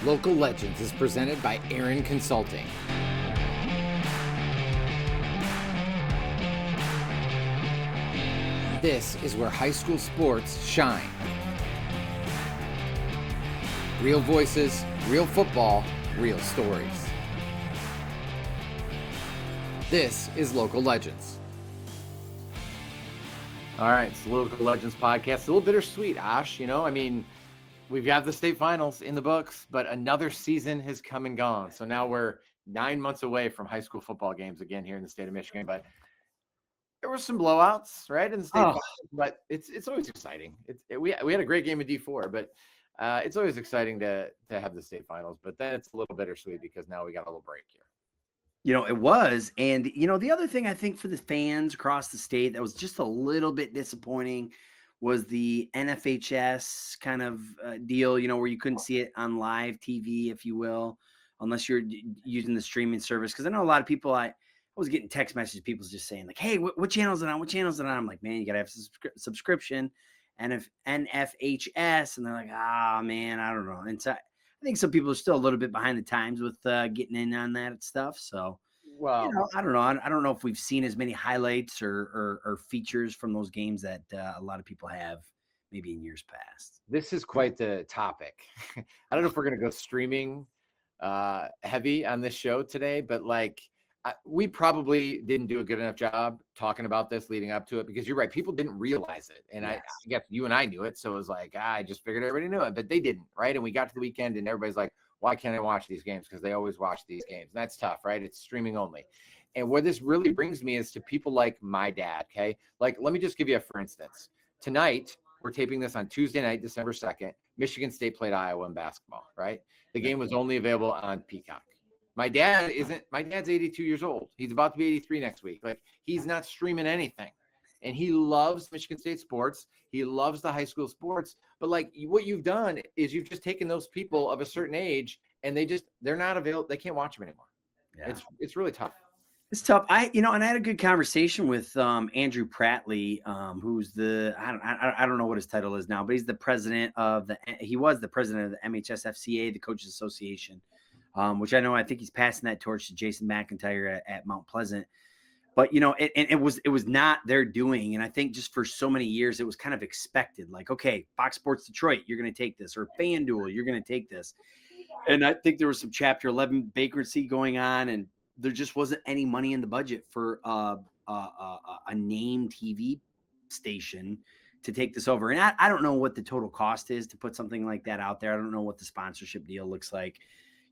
Local Legends is presented by Aaron Consulting. This is where high school sports shine. Real voices, real football, real stories. This is Local Legends. All right, it's the Local Legends podcast. It's a little bittersweet, Ash. We've got the state finals in the books, but another season has come and gone. So now we're 9 months away from high school football games again here in the state of Michigan. But there were some blowouts, right, in the state finals, but it's always exciting. We had a great game of D4, but it's always exciting to have the state finals. But then it's a little bittersweet because now we got a little break here. It was. And, the other thing I think for the fans across the state that was just a little bit disappointing was the NFHS kind of deal, where you couldn't see it on live TV, if you will, unless you're using the streaming service. Because I know a lot of people, I was getting text messages, people just saying like, hey, what channel is it on? What channel is it on? I'm like, man, you got to have subscription. And if NFHS, and they're like, man, I don't know. And so I think some people are still a little bit behind the times with getting in on that stuff. So, well, I don't know. I don't know if we've seen as many highlights or features from those games that a lot of people have maybe in years past. This is quite the topic. I don't know if we're going to go streaming heavy on this show today, but we probably didn't do a good enough job talking about this leading up to it, because you're right. People didn't realize it. And yes. I guess you and I knew it. So it was like, I just figured everybody knew it, but they didn't. Right. And we got to the weekend and everybody's like, why can't I watch these games? Because they always watch these games. And that's tough, right? It's streaming only. And where this really brings me is to people like my dad. Okay. Like, let me just give you for instance. Tonight, we're taping this on Tuesday night, December 2nd. Michigan State played Iowa in basketball, right? The game was only available on Peacock. My dad's 82 years old. He's about to be 83 next week. Like, he's not streaming anything. And he loves Michigan State sports. He loves the high school sports. But what you've done is you've just taken those people of a certain age and they're not available. They can't watch them anymore. Yeah. It's really tough. It's tough. And I had a good conversation with Andrew Prattley, who's I don't know what his title is now, but he was the president of the MHSFCA, the Coaches Association. Which I think he's passing that torch to Jason McIntyre at Mount Pleasant. But, it was not their doing. And I think just for so many years, it was kind of expected. Like, okay, Fox Sports Detroit, you're going to take this, or FanDuel, you're going to take this. And I think there was some Chapter 11 bankruptcy going on, and there just wasn't any money in the budget for a name TV station to take this over. And I don't know what the total cost is to put something like that out there. I don't know what the sponsorship deal looks like.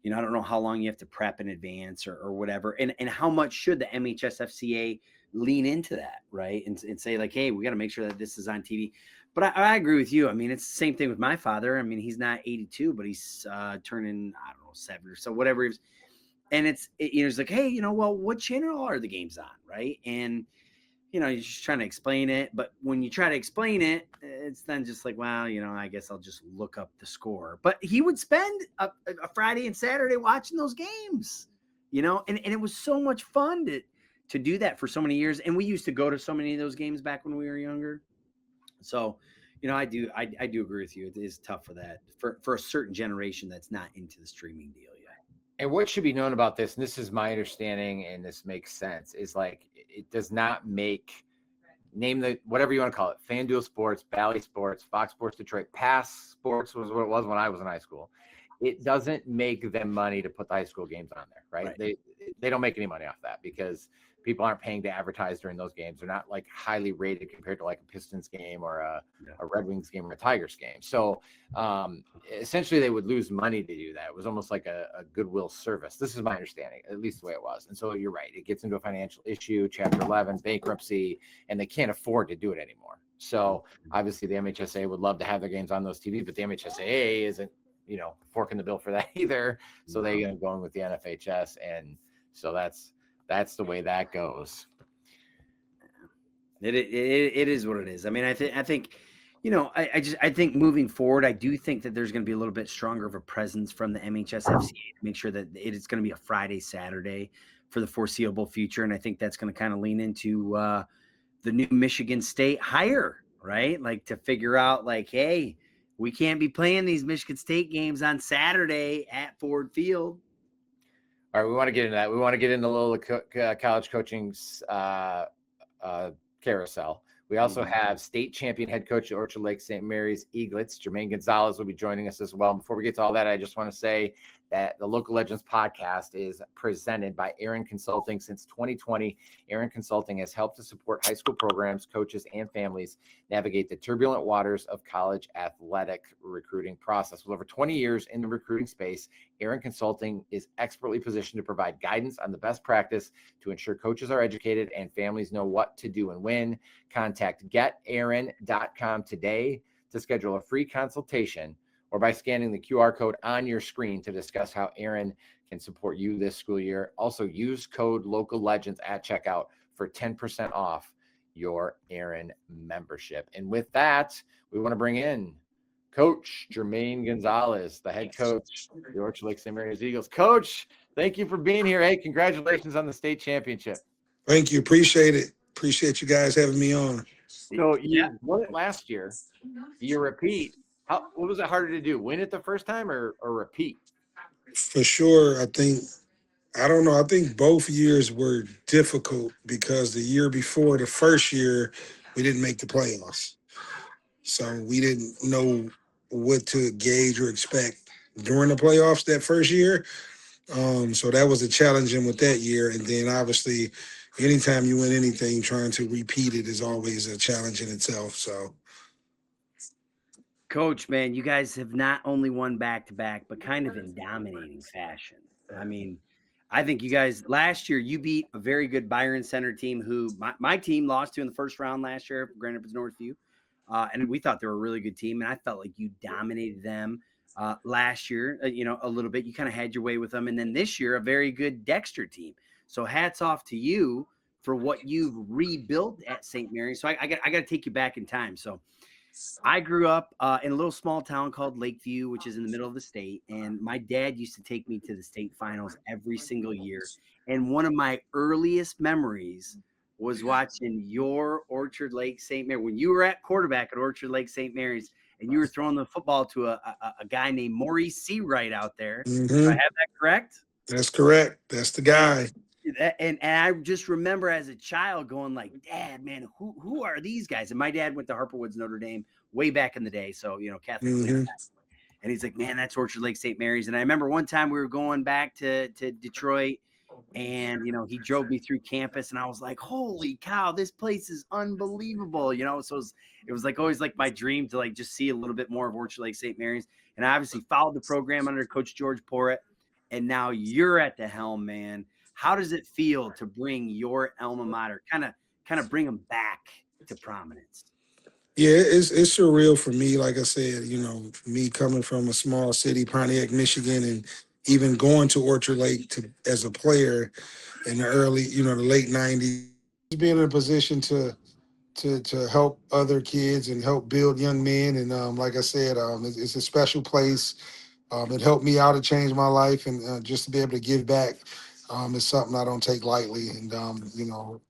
I don't know how long you have to prep in advance or whatever. And how much should the MHSFCA lean into that, right? And say like, hey, we got to make sure that this is on TV. But I agree with you. It's the same thing with my father. He's not 82, but he's turning, 7 or so, whatever. And it's like, hey, well, what channel are the games on, right? And you're just trying to explain it. But when you try to explain it, it's then just like, well, I guess I'll just look up the score. But he would spend a Friday and Saturday watching those games, and it was so much fun to do that for so many years. And we used to go to so many of those games back when we were younger. So, I do agree with you. It is tough for that, for a certain generation that's not into the streaming deal yet. And what should be known about this, and this is my understanding, and this makes sense, is it does not name the whatever you want to call it, FanDuel Sports, Bally Sports, Fox Sports Detroit, Pass Sports was what it was when I was in high school. It doesn't make them money to put the high school games on there, right? They don't make any money off that because people aren't paying to advertise during those games. They're not highly rated compared to a Pistons game or a Red Wings game or a Tigers game. So essentially they would lose money to do that. It was almost like a goodwill service. This is my understanding, at least the way it was. And so you're right. It gets into a financial issue, Chapter 11, bankruptcy, and they can't afford to do it anymore. So obviously the MHSA would love to have their games on those TV, but the MHSAA isn't, forking the bill for that either. So they end up going with the NFHS. And so that's the way that goes. It is what it is. I think, I think moving forward, I do think that there's going to be a little bit stronger of a presence from the MHSFCA to make sure that it is going to be a Friday, Saturday for the foreseeable future. And I think that's going to kind of lean into the new Michigan State hire, right? To figure out hey, we can't be playing these Michigan State games on Saturday at Ford Field. All right, we want to get into that. We want to get into a little college coaching carousel. We also have state champion head coach at Orchard Lake St. Mary's Eaglets, Jermaine Gonzales, will be joining us as well. Before we get to all that, I just want to say that the Local Legends podcast is presented by Aaron Consulting. Since 2020, Aaron Consulting has helped to support high school programs, coaches, and families navigate the turbulent waters of college athletic recruiting process. With over 20 years in the recruiting space, Aaron Consulting is expertly positioned to provide guidance on the best practice to ensure coaches are educated and families know what to do and when. Contact getaaron.com today to schedule a free consultation, or by scanning the QR code on your screen to discuss how Aaron can support you this school year. Also, use code LOCALLEGENDS at checkout for 10% off your Aaron membership. And with that, we want to bring in Coach Jermaine Gonzales, the head coach of the Orchard Lake St. Mary's Eagles. Coach, thank you for being here. Hey, congratulations on the state championship. Thank you. Appreciate it. Appreciate you guys having me on. So you won it last year. You repeat. What was it harder to do? Win it the first time or repeat? For sure, I don't know. I think both years were difficult because the year before, the first year, we didn't make the playoffs. So we didn't know what to gauge or expect during the playoffs that first year. So that was a challenging with that year. And then obviously, anytime you win anything, trying to repeat it is always a challenge in itself. So. Coach, man, you guys have not only won back-to-back, but kind of in dominating fashion. I mean, I think you guys last year, you beat a very good Byron Center team who my team lost to in the first round last year, Grand Rapids Northview. And we thought they were a really good team. And I felt like you dominated them last year, a little bit. You kind of had your way with them. And then this year, a very good Dexter team. So hats off to you for what you've rebuilt at St. Mary's. So I got to take you back in time. So I grew up in a little small town called Lakeview, which is in the middle of the state. And my dad used to take me to the state finals every single year. And one of my earliest memories was watching your Orchard Lake St. Mary. When you were at quarterback at Orchard Lake St. Mary's and you were throwing the football to a guy named Maurice Seawright out there. Mm-hmm. Do I have that correct? That's correct. That's the guy. And I just remember as a child going like, Dad, man, who are these guys? And my dad went to Harper Woods, Notre Dame way back in the day. So, Catholic. Mm-hmm. And he's like, man, that's Orchard Lake St. Mary's. And I remember one time we were going back to Detroit and, he drove me through campus and I was like, holy cow, this place is unbelievable. So it was like always like my dream to like just see a little bit more of Orchard Lake St. Mary's. And I obviously followed the program under Coach George Porritt. And now you're at the helm, man. How does it feel to bring your alma mater, kind of bring them back to prominence? Yeah, it's surreal for me. Like I said, me coming from a small city, Pontiac, Michigan, and even going to Orchard Lake as a player in the early, the late 90s, being in a position to help other kids and help build young men. And like I said, it's a special place. It helped me out. It changed my life. And just to be able to give back is something I don't take lightly. And,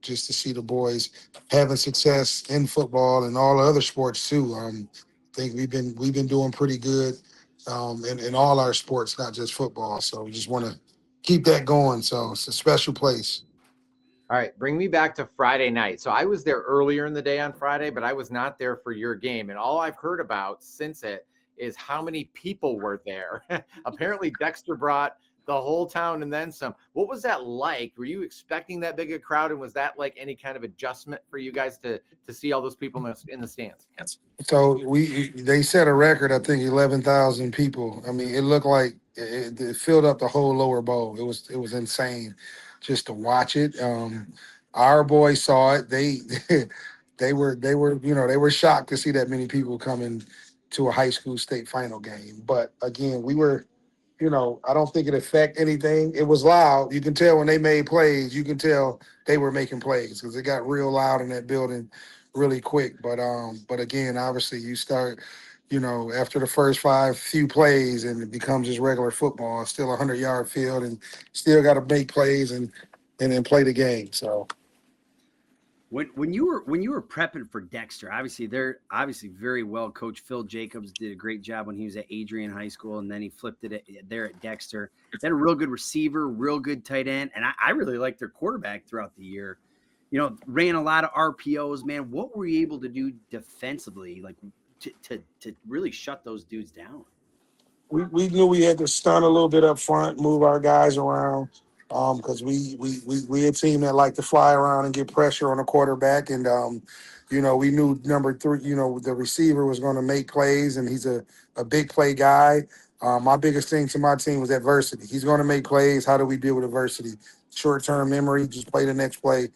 just to see the boys having success in football and all the other sports too. I think we've been doing pretty good in all our sports, not just football. So we just want to keep that going. So it's a special place. All right, bring me back to Friday night. So I was there earlier in the day on Friday, but I was not there for your game. And all I've heard about since it is how many people were there. Apparently Dexter brought the whole town and then some. What was that like? Were you expecting that big a crowd? And was that like any kind of adjustment for you guys to see all those people in the stands? So they set a record, I think 11,000 people. I mean, it looked like it filled up the whole lower bowl. It was insane just to watch it. Our boys saw it. They were shocked to see that many people coming to a high school state final game. But again, we were, I don't think it affected anything. It was loud. You can tell when they made plays, you can tell they were making plays because it got real loud in that building really quick. But again, obviously you start, after the first few plays and it becomes just regular football. It's still a 100-yard field and still got to make plays and then play the game. So. When you were prepping for Dexter, obviously they're obviously very well coached. Phil Jacobs did a great job when he was at Adrian High School, and then he flipped it there at Dexter. They had a real good receiver, real good tight end, and I really liked their quarterback throughout the year. You know, ran a lot of RPOs. Man, what were you able to do defensively, like to really shut those dudes down? We knew we had to stun a little bit up front, move our guys around, because we a team that like to fly around and get pressure on the quarterback, and we knew number three, the receiver was going to make plays, and he's a big play guy. My biggest thing to my team was adversity. He's going to make plays. How do we deal with adversity? Short term memory, just play the next play,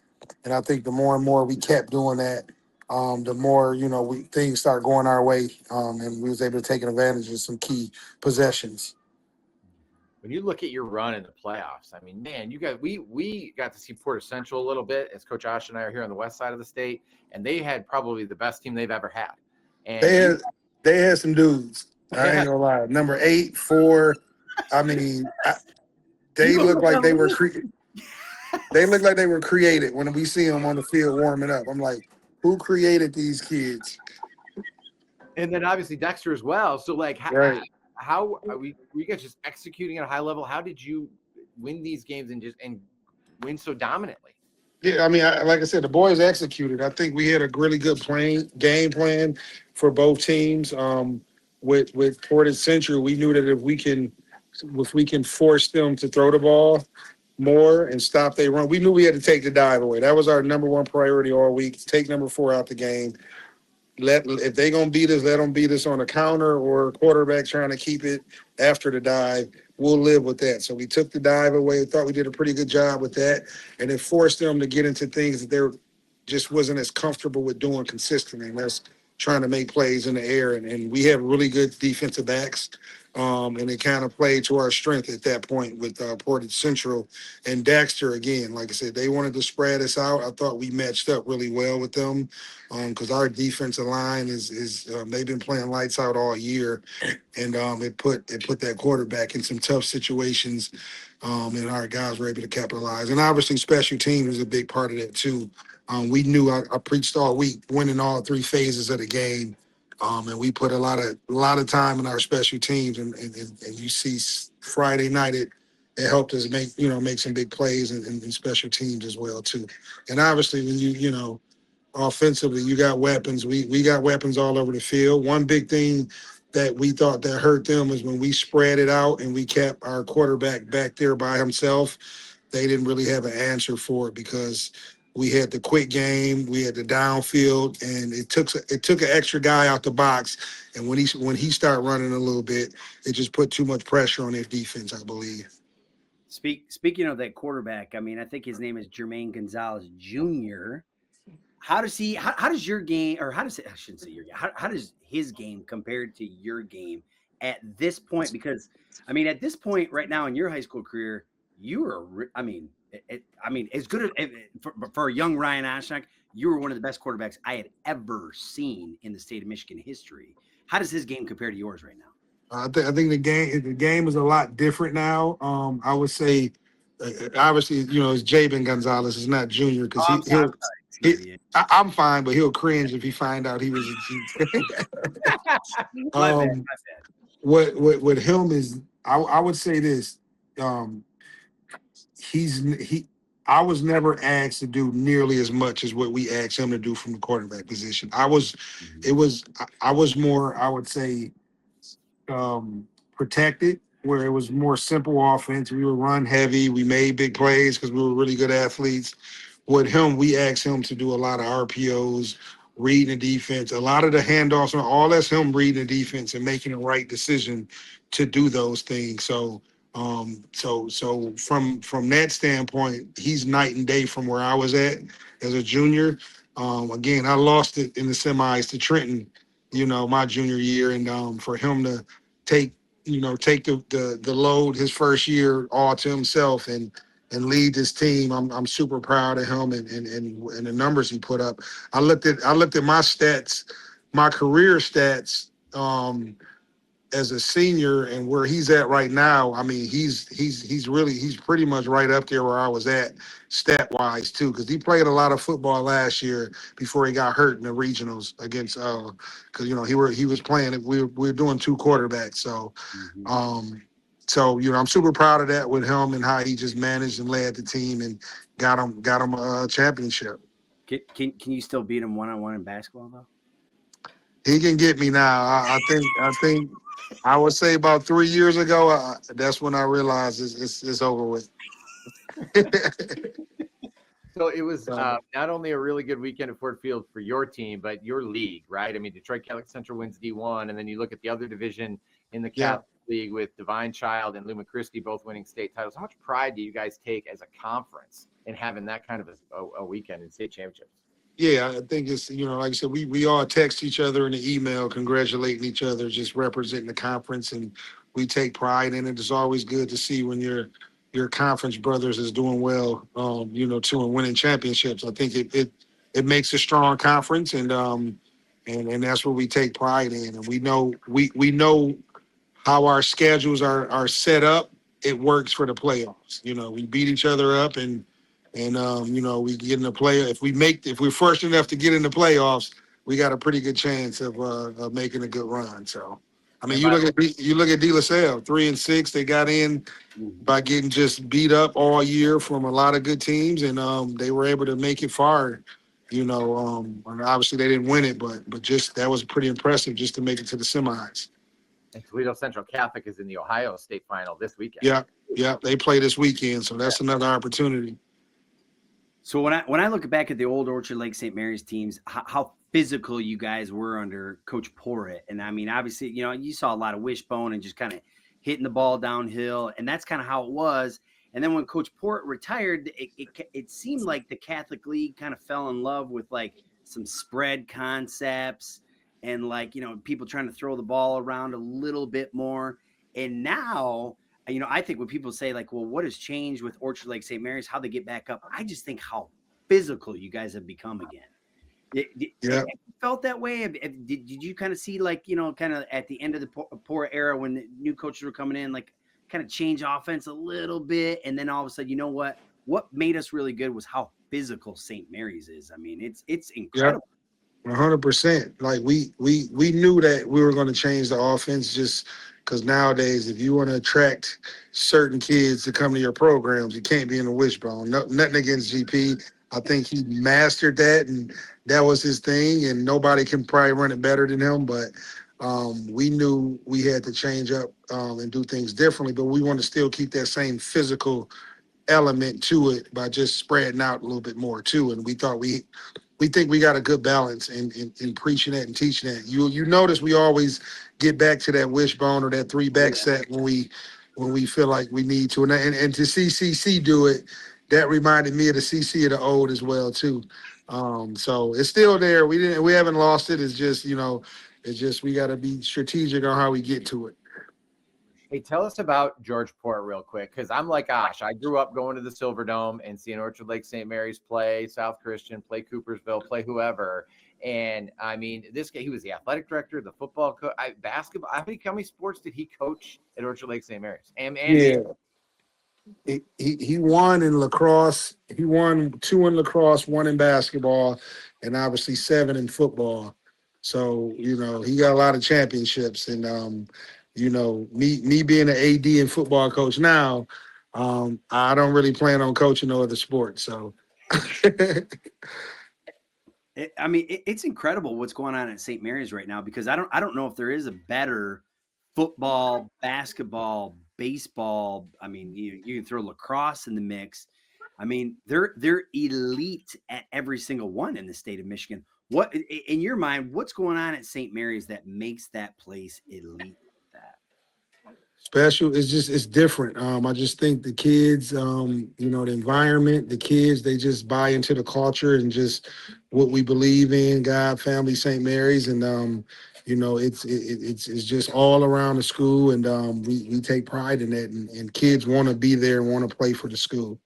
and I think the more and more we kept doing that, the more things start going our way, and we was able to take advantage of some key possessions. When you look at your run in the playoffs, I mean, man, we got to see Porter Central a little bit, as Coach Ash and I are here on the west side of the state, and they had probably the best team they've ever had. And they had some dudes. I ain't gonna lie. Number 8, 4. I mean, they look like they were they look like they were created when we see them on the field warming up. I'm like, who created these kids? And then obviously Dexter as well. So like, how are we guys just executing at a high level? How did you win these games and win so dominantly? Yeah, I mean, like I said, the boys executed. I think we had a really good game plan for both teams. With Portage Central, we knew that if we can force them to throw the ball more and stop their run, we knew we had to take the dive away. That was our number one priority all week. Take number 4 out the game. If they're gonna beat us, let them beat us on a counter or a quarterback trying to keep it after the dive. We'll live with that. So we took the dive away. Thought we did a pretty good job with that, and it forced them to get into things that they just wasn't as comfortable with doing consistently. And that's trying to make plays in the air. And we have really good defensive backs, and it kind of played to our strength at that point with Portage Central and Dexter. Again, like I said, they wanted to spread us out. I thought we matched up really well with them. Because our defensive line is they've been playing lights out all year, and it put that quarterback in some tough situations, and our guys were able to capitalize. And obviously, special teams was a big part of that too. We knew I preached all week, winning all 3 phases of the game, and we put a lot of time in our special teams. And you see Friday night it helped us make some big plays in special teams as well too. And obviously, when offensively, you got weapons. We got weapons all over the field. One big thing that we thought that hurt them is when we spread it out and we kept our quarterback back there by himself. They didn't really have an answer for it because we had the quick game, we had the downfield, and it took an extra guy out the box. And when he started running a little bit, it just put too much pressure on their defense, I believe. Speaking of that quarterback, I mean, I think his name is Jermaine Gonzales Jr. How does your game, or I shouldn't say your game, how does his game compared to your game at this point? Because, I mean, at this point right now in your high school career, you are, as good as, for a young Ryan Ashnock, you were one of the best quarterbacks I had ever seen in the state of Michigan history. How does his game compare to yours right now? I think the game is a lot different now. I would say, obviously, it's Jermaine Gonzales. It's not Junior because I'm fine, but he'll cringe if he find out he was my bad. What him is, I would say this. I was never asked to do nearly as much as what we asked him to do from the quarterback position. I was more, I would say, protected, where it was more simple offense. We would run heavy. We made big plays because we were really good athletes. With him, we asked him to do a lot of RPOs, reading the defense, a lot of the handoffs, all that's him reading the defense and making the right decision to do those things. So from that standpoint, he's night and day from where I was at as a junior. Again, I lost it in the semis to Trenton, my junior year, and for him to take the load his first year all to himself and lead this team. I'm super proud of him and the numbers he put up. I looked at my stats, my career stats, as a senior and where he's at right now, I mean, he's pretty much right up there where I was at stat wise too, because he played a lot of football last year before he got hurt in the regionals against because he was playing it. We were doing two quarterbacks, so I'm super proud of that with him and how he just managed and led the team and got him a championship. Can you still beat him one-on-one in basketball though? He can get me now. I think I would say about 3 years ago. That's when I realized it's over with. So it was not only a really good weekend at Ford Field for your team, but your league, right? I mean, Detroit Catholic Central wins D1, and then you look at the other division in the Catholic League with Divine Child and Luma Christi both winning state titles. How much pride do you guys take as a conference in having that kind of a weekend in state championships? Yeah, I think it's, like I said, we all text each other in the email, congratulating each other, just representing the conference, and we take pride in it. It's always good to see when your conference brothers is doing well, too, and winning championships. I think it makes a strong conference, and that's what we take pride in. And we know how our schedules are set up. It works for the playoffs. We beat each other up and we get in the play. If we're first enough to get in the playoffs, we got a pretty good chance of making a good run. So, I mean, you look at De La Salle, 3-6. They got in by getting just beat up all year from a lot of good teams, and they were able to make it far. And obviously they didn't win it, but just that was pretty impressive just to make it to the semis. And Toledo Central Catholic is in the Ohio State Final this weekend. Yeah, they play this weekend, so that's another opportunity. So when I look back at the old Orchard Lake St. Mary's teams, how physical you guys were under Coach Porritt, and I mean, obviously, you saw a lot of wishbone and just kind of hitting the ball downhill, and that's kind of how it was. And then when Coach Porritt retired, it seemed like the Catholic League kind of fell in love with like some spread concepts and people trying to throw the ball around a little bit more. And now, I think when people say like, well, what has changed with Orchard Lake St. Mary's, how they get back up, I just think how physical you guys have become again. Have you felt that way? Did you kind of see kind of at the end of the Porritt era when the new coaches were coming in, like kind of change offense a little bit, and then all of a sudden, what made us really good was how physical St. Mary's is. I mean, it's incredible. 100%. Like we knew that we were going to change the offense just because nowadays, if you want to attract certain kids to come to your programs, you can't be in the wishbone. Nothing against GP. I think he mastered that, and that was his thing, and nobody can probably run it better than him. But we knew we had to change up and do things differently, but we want to still keep that same physical element to it by just spreading out a little bit more too. And we thought we think we got a good balance in preaching that and teaching that. You notice we always get back to that wishbone or that 3-back set when we feel like we need to. And to see CC do it, that reminded me of the CC of the old as well too. So it's still there. We haven't lost it. It's just we got to be strategic on how we get to it. Hey, tell us about George Porritt real quick, because I'm like Osh. I grew up going to the Silver Dome and seeing Orchard Lake St. Mary's play South Christian, play Coopersville, play whoever. And I mean, this guy, he was the athletic director, the football coach, basketball. How many sports did he coach at Orchard Lake St. Mary's? He won in lacrosse. He won 2 in lacrosse, 1 in basketball, and obviously 7 in football. So, he got a lot of championships. And, me being an AD and football coach now, I don't really plan on coaching no other sport. So, it's incredible what's going on at St. Mary's right now, because I don't know if there is a better football, basketball, baseball. I mean, you can throw lacrosse in the mix. I mean, they're elite at every single one in the state of Michigan. What, in your mind, what's going on at St. Mary's that makes that place elite? Special. It's different. I just think the kids, the environment, the kids, they just buy into the culture and just what we believe in, God, family, St. Mary's. And, it's just all around the school. And we take pride in that. And kids want to be there and want to play for the school.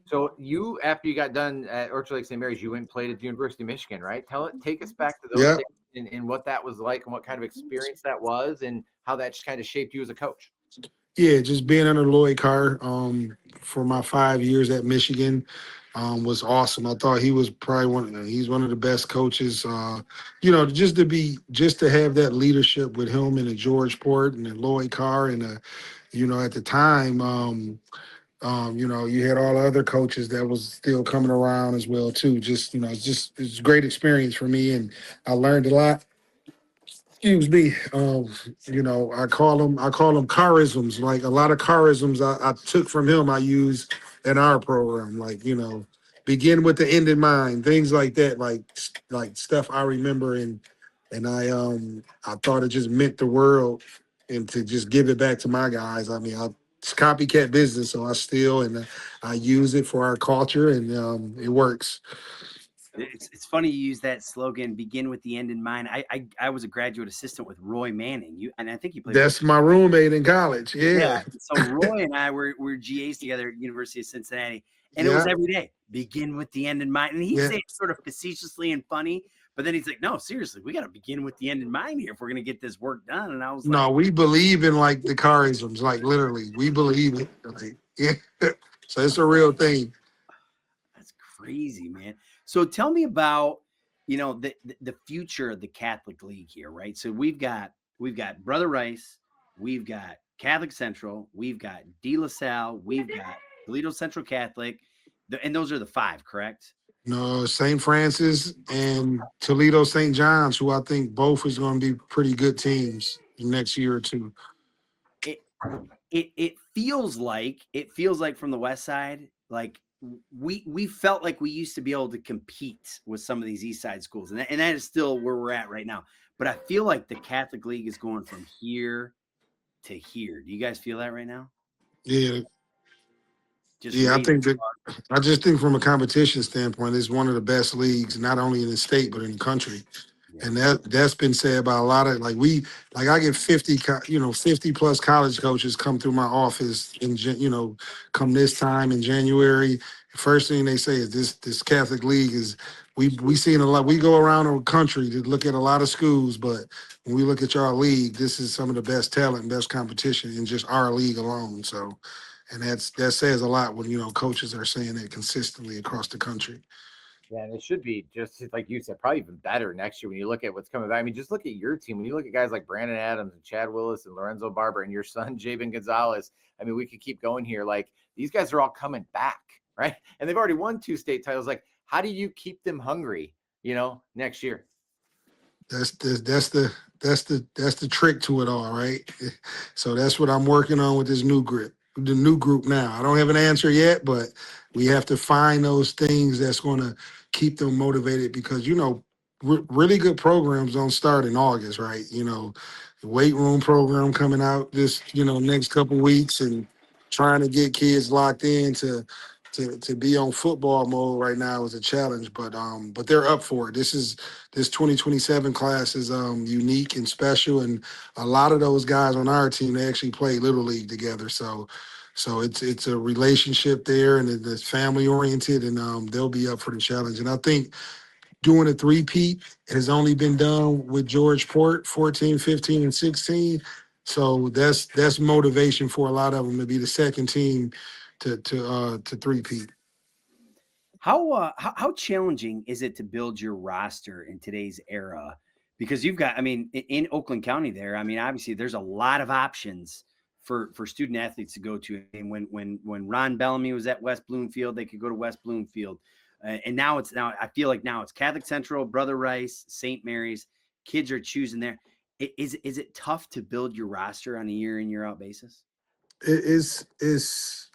So after you got done at Orchard Lake St. Mary's, you went and played at the University of Michigan, right? Take us back to those days and what that was like and what kind of experience that was and how that just kind of shaped you as a coach? Yeah, just being under Lloyd Carr for my 5 years at Michigan was awesome. I thought he was probably he's one of the best coaches. Just to have that leadership with him and George Port and Lloyd Carr and at the time, you had all the other coaches that was still coming around as well too. It's a great experience for me, and I learned a lot. Excuse me. I call them charisms. Like a lot of charisms I took from him, I use in our program. Like begin with the end in mind, things like that. Like stuff I remember, and I thought it just meant the world, and to just give it back to my guys. I mean, it's copycat business, so I steal and I use it for our culture, and it works. It's funny you use that slogan, begin with the end in mind. I was a graduate assistant with Roy Manning. And I think you played. That's my roommate in college. Yeah. So Roy and I were GAs together at University of Cincinnati, and it was Yeah. every day, begin with the end in mind. And he'd Yeah. say it sort of facetiously and funny, but then he's like, no, seriously, we got to begin with the end in mind here if we're going to get this work done. And I was No, like, we believe in like the charisms, like literally, we believe it. Like, yeah. So it's a real thing. that's crazy, man. So tell me about, the future of the Catholic League here, right? So we've got Brother Rice, we've got Catholic Central, we've got De La Salle, we've got Toledo Central Catholic, and those are the five, correct? No, St. Francis and Toledo St. John's, who I think both is going to be pretty good teams the next year or two. It it feels like from the West Side, like we felt like we used to be able to compete with some of these East Side schools, and that is still where we're at right now. But I feel like the Catholic League is going from here to here. Do you guys feel that right now? Yeah, Just yeah. raising. I just think from a competition standpoint, it's one of the best leagues, not only in the state but in the country. Yeah. And that's been said by a lot of I get 50 plus college coaches come through my office come this time in January. First thing they say is this Catholic League is we seen a lot. We go around the country to look at a lot of schools, but when we look at your league, this is some of the best talent and best competition in just our league alone. So, and that says a lot when coaches are saying that consistently across the country. Yeah, and it should be just like you said, probably even better next year when you look at what's coming back. I mean, just look at your team. When you look at guys like Brandon Adams and Chad Willis and Lorenzo Barber and your son, Jermaine Gonzales, I mean, we could keep going here. Like, these guys are all coming back, right? And they've already won 2 state titles. Like, how do you keep them hungry, next year? That's the trick to it all, right? So that's what I'm working on with the new group now. I don't have an answer yet, but we have to find those things that's going to keep them motivated because really good programs don't start in August, right? The weight room program coming out this next couple weeks, and trying to get kids locked in to be on football mode right now is a challenge, but they're up for it. This 2027 class is unique and special, and a lot of those guys on our team, they actually play Little League together. So it's a relationship there, and it's family oriented, and they'll be up for the challenge. And I think doing a three-peat has only been done with George Port, 14, 15, and 16. So that's motivation for a lot of them to be the second team to three-peat. How challenging is it to build your roster in today's era? Because you've got, I mean, in Oakland County there, I mean, obviously there's a lot of options for student athletes to go to. And when Ron Bellamy was at West Bloomfield, they could go to West Bloomfield. And now I feel like now it's Catholic Central, Brother Rice, St. Mary's. Kids are choosing there. Is it tough to build your roster on a year in, year out basis? It's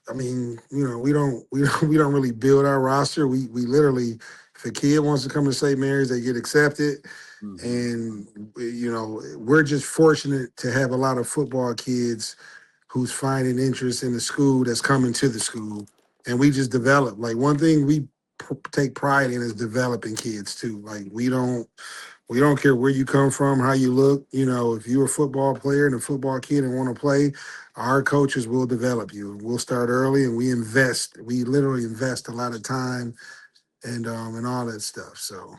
I mean, we don't really build our roster. We literally, if a kid wants to come to St. Mary's, they get accepted. Mhm. And we're just fortunate to have a lot of football kids who's finding interest in the school that's coming to the school. And we just develop. Like, one thing we take pride in is developing kids too. Like, we don't care where you come from, how you look. If you're a football player and a football kid and want to play, our coaches will develop you. We'll start early, and we invest. We literally invest a lot of time and all that stuff. So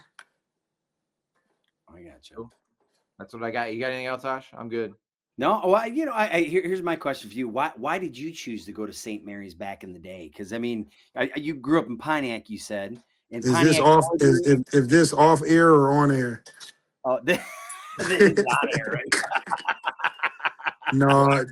I got you. Cool. That's what I got. You got anything else, Ash? I'm good. No, well, here's my question for you. Why did you choose to go to St. Mary's back in the day? Because I mean, you grew up in Pontiac, you said, and Is this Pontiac. off? If this off air or on air? Oh, this is on air, right? No,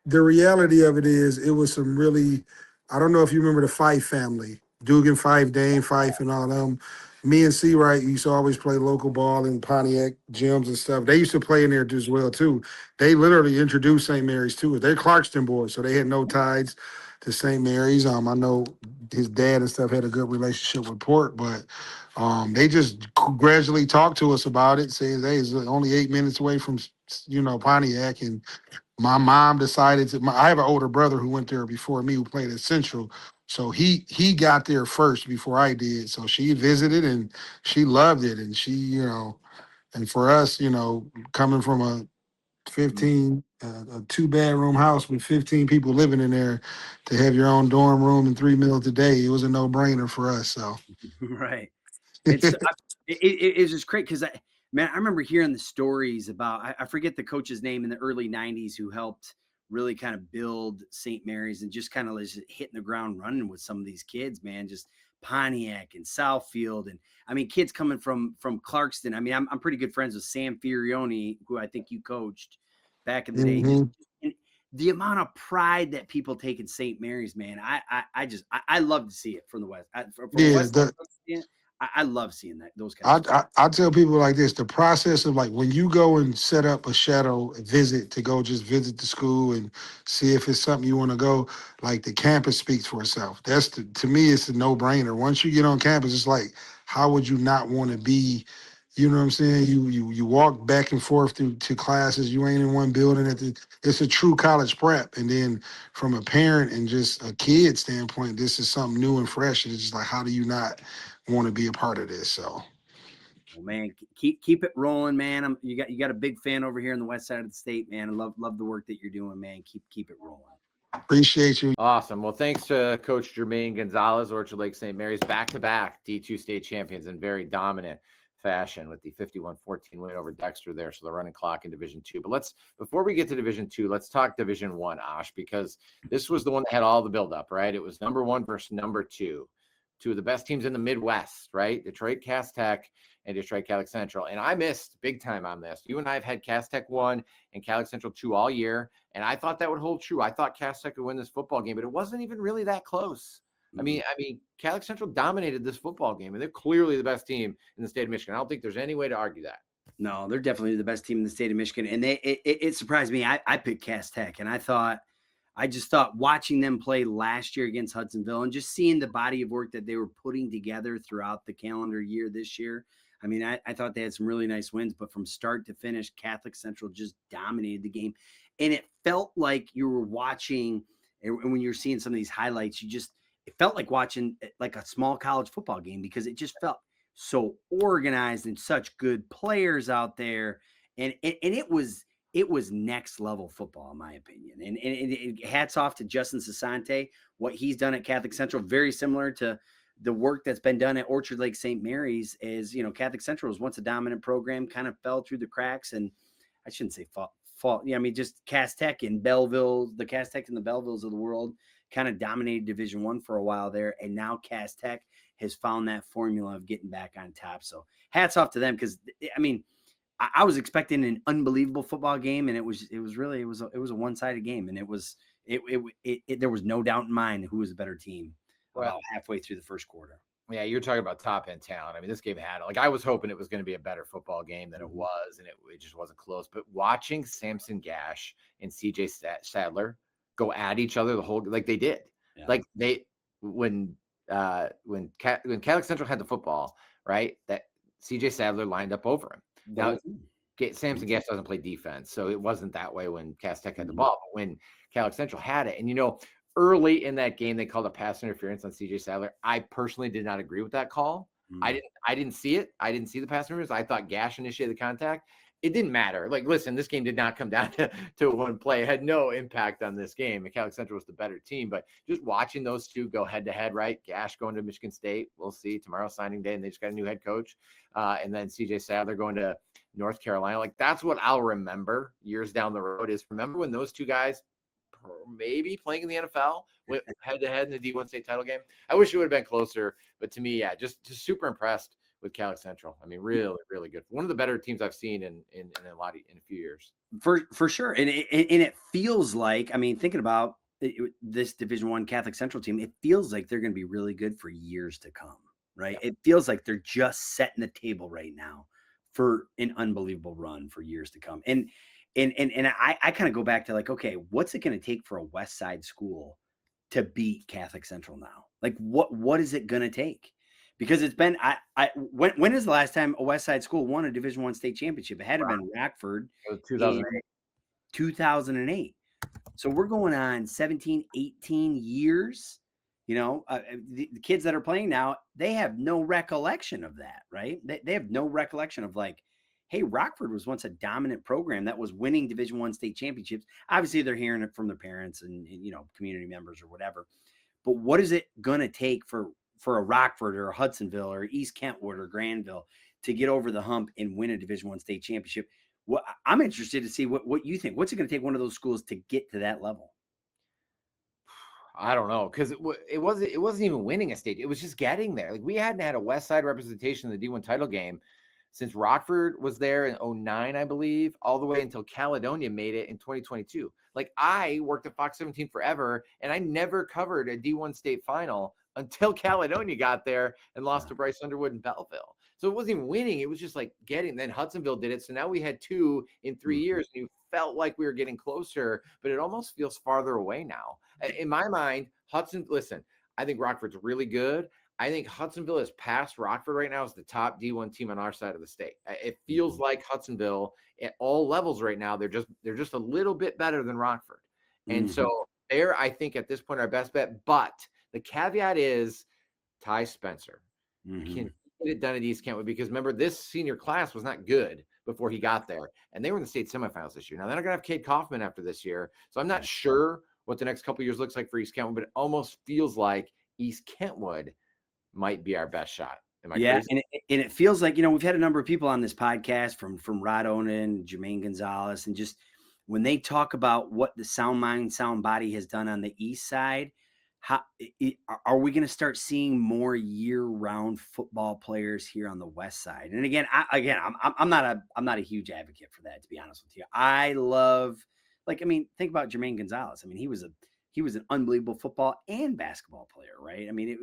the reality of it is it was some really, I don't know if you remember the Fife family, Dugan Fife, Dane Fife, and all them. Me and C Wright used to always play local ball in Pontiac gyms and stuff. They used to play in there as well too. They literally introduced St. Mary's to it. They're Clarkston boys, so they had no ties to St. Mary's. I know his dad and stuff had a good relationship with Port, but they just gradually talked to us about it, saying, "Hey, it's only 8 minutes away from Pontiac." And my mom decided to. I have an older brother who went there before me, who played at Central. So he got there first before I did. So she visited and she loved it. And she, and for us, coming from a 15, a 2-bedroom house with 15 people living in there, to have your own dorm room and 3 meals a day, it was a no brainer for us. So Right. It's just great because I remember hearing the stories about, I forget the coach's name in the early 90s who helped really kind of build St. Mary's and just kind of just hitting the ground running with some of these kids, man, just Pontiac and Southfield. And I mean, kids coming from Clarkston. I mean, I'm pretty good friends with Sam Furioni, who I think you coached back in the day. And the amount of pride that people take in St. Mary's, man, I love to see it from the West. I love seeing that, those guys. I tell people like this: the process of, like, when you go and set up a shadow visit to go just visit the school and see if it's something you want to go, like, the campus speaks for itself. To me, it's a no brainer. Once you get on campus, it's like, how would you not want to be? You know what I'm saying? You walk back and forth to classes. You ain't in one building. It's a true college prep. And then from a parent and just a kid standpoint, this is something new and fresh. And it's just like, how do you not want to be a part of this? So, well, man, keep it rolling, man. You got a big fan over here on the west side of the state, man. I love the work that you're doing, man. Keep it rolling. Appreciate you. Awesome. Well, thanks to Coach Jermaine Gonzales, Orchard Lake St. Mary's, back-to-back D2 state champions in very dominant fashion with the 51-14 win over Dexter there. So the running clock in Division II. But before we get to Division II, let's talk Division I, Osh, because this was the one that had all the buildup, right? It was number 1 versus number 2. Two of the best teams in the Midwest, right? Detroit Cass Tech and Detroit Catholic Central. And I missed big time on this. You and I have had Cass Tech 1 and Catholic Central 2 all year. And I thought that would hold true. I thought Cass Tech would win this football game, but it wasn't even really that close. I mean, Catholic Central dominated this football game, and they're clearly the best team in the state of Michigan. I don't think there's any way to argue that. No, they're definitely the best team in the state of Michigan. And it surprised me. I picked Cass Tech, and I just thought watching them play last year against Hudsonville and just seeing the body of work that they were putting together throughout the calendar year this year. I mean, I thought they had some really nice wins, but from start to finish, Catholic Central just dominated the game. And it felt like you were watching, and when you're seeing some of these highlights, it felt like watching like a small college football game because it just felt so organized and such good players out there. And it was next level football, in my opinion. And hats off to Justin Sasante, what he's done at Catholic Central, very similar to the work that's been done at Orchard Lake St. Mary's. Is, Catholic Central was once a dominant program, kind of fell through the cracks. And I shouldn't say fault. Yeah, I mean, just Cass Tech and Belleville, the Cass Tech and the Bellevilles of the world kind of dominated Division I for a while there. And now Cass Tech has found that formula of getting back on top. So hats off to them, because, I mean, I was expecting an unbelievable football game, and it was a one-sided game, and there was no doubt in mind who was the better team about halfway through the first quarter. Yeah, you're talking about top-end talent. I mean, this game had, like, I was hoping it was going to be a better football game than it was, and it just wasn't close. But watching Samson Gash and CJ Sadler go at each other the whole, like they did, like when Catholic Central had the football, right, that CJ Sadler lined up over him. Now, Samson Gash doesn't play defense, so it wasn't that way when Cass Tech had the ball. But when Catholic Central had it, and early in that game, they called a pass interference on CJ Sadler. I personally did not agree with that call. I didn't see it. I didn't see the pass interference. I thought Gash initiated the contact. It didn't matter. Like, listen, this game did not come down to one play. It had no impact on this game. Catholic Central was the better team, but just watching those two go head to head, right? Gash going to Michigan State. We'll see tomorrow signing day, and they just got a new head coach. And then CJ Sadler going to North Carolina. Like, that's what I'll remember years down the road is remember when those two guys maybe playing in the NFL went head to head in the D1 state title game. I wish it would have been closer, but to me, yeah, just super impressed with Catholic Central. I mean, really, really good. One of the better teams I've seen in a few years. For sure. And it feels like, I mean, thinking about this Division I Catholic Central team, it feels like they're going to be really good for years to come, right? Yeah. It feels like they're just setting the table right now for an unbelievable run for years to come. And I kind of go back to like, okay, what's it going to take for a West Side school to beat Catholic Central now? Like, what is it going to take? Because it's been, when is the last time a West Side school won a Division I state championship? It had to have been Rockford. 2008. 2008. So we're going on 17, 18 years. You know, the kids that are playing now, they have no recollection of that, right? They have no recollection of like, hey, Rockford was once a dominant program that was winning Division I state championships. Obviously, they're hearing it from their parents and you know, community members or whatever. But what is it going to take for a Rockford or a Hudsonville or East Kentwood or Granville to get over the hump and win a Division I state championship? Well, I'm interested to see what you think. What's it going to take one of those schools to get to that level? I don't know, because it wasn't even winning a state. It was just getting there. Like, we hadn't had a West Side representation in the D1 title game since Rockford was there in 2009, I believe, all the way until Caledonia made it in 2022. Like, I worked at Fox 17 forever, and I never covered a D1 state final until Caledonia got there and lost to Bryce Underwood and Belleville. So it wasn't even winning. It was just like getting. Then Hudsonville did it. So now we had two in 3 years, and you felt like we were getting closer, but it almost feels farther away now. In my mind, listen, I think Rockford's really good. I think Hudsonville is past Rockford right now as the top D1 team on our side of the state. It feels like Hudsonville at all levels right now. They're just a little bit better than Rockford. And so they're, I think, at this point, our best bet. But the caveat is Ty Spencer. Can get it done at East Kentwood, because remember, this senior class was not good before he got there. And they were in the state semifinals this year. Now, they're not going to have Cade Kaufman after this year. So I'm not sure what the next couple of years looks like for East Kentwood, but it almost feels like East Kentwood might be our best shot. Am I crazy? And it feels like, you know, we've had a number of people on this podcast from Rod Onan, Jermaine Gonzales, and just when they talk about what the Sound Mind, Sound Body has done on the East Side, are we going to start seeing more year-round football players here on the West Side? And again, I'm not a huge advocate for that, to be honest with you. I love, like, I mean, think about Jermaine Gonzales. I mean, he was an unbelievable football and basketball player, right? I mean,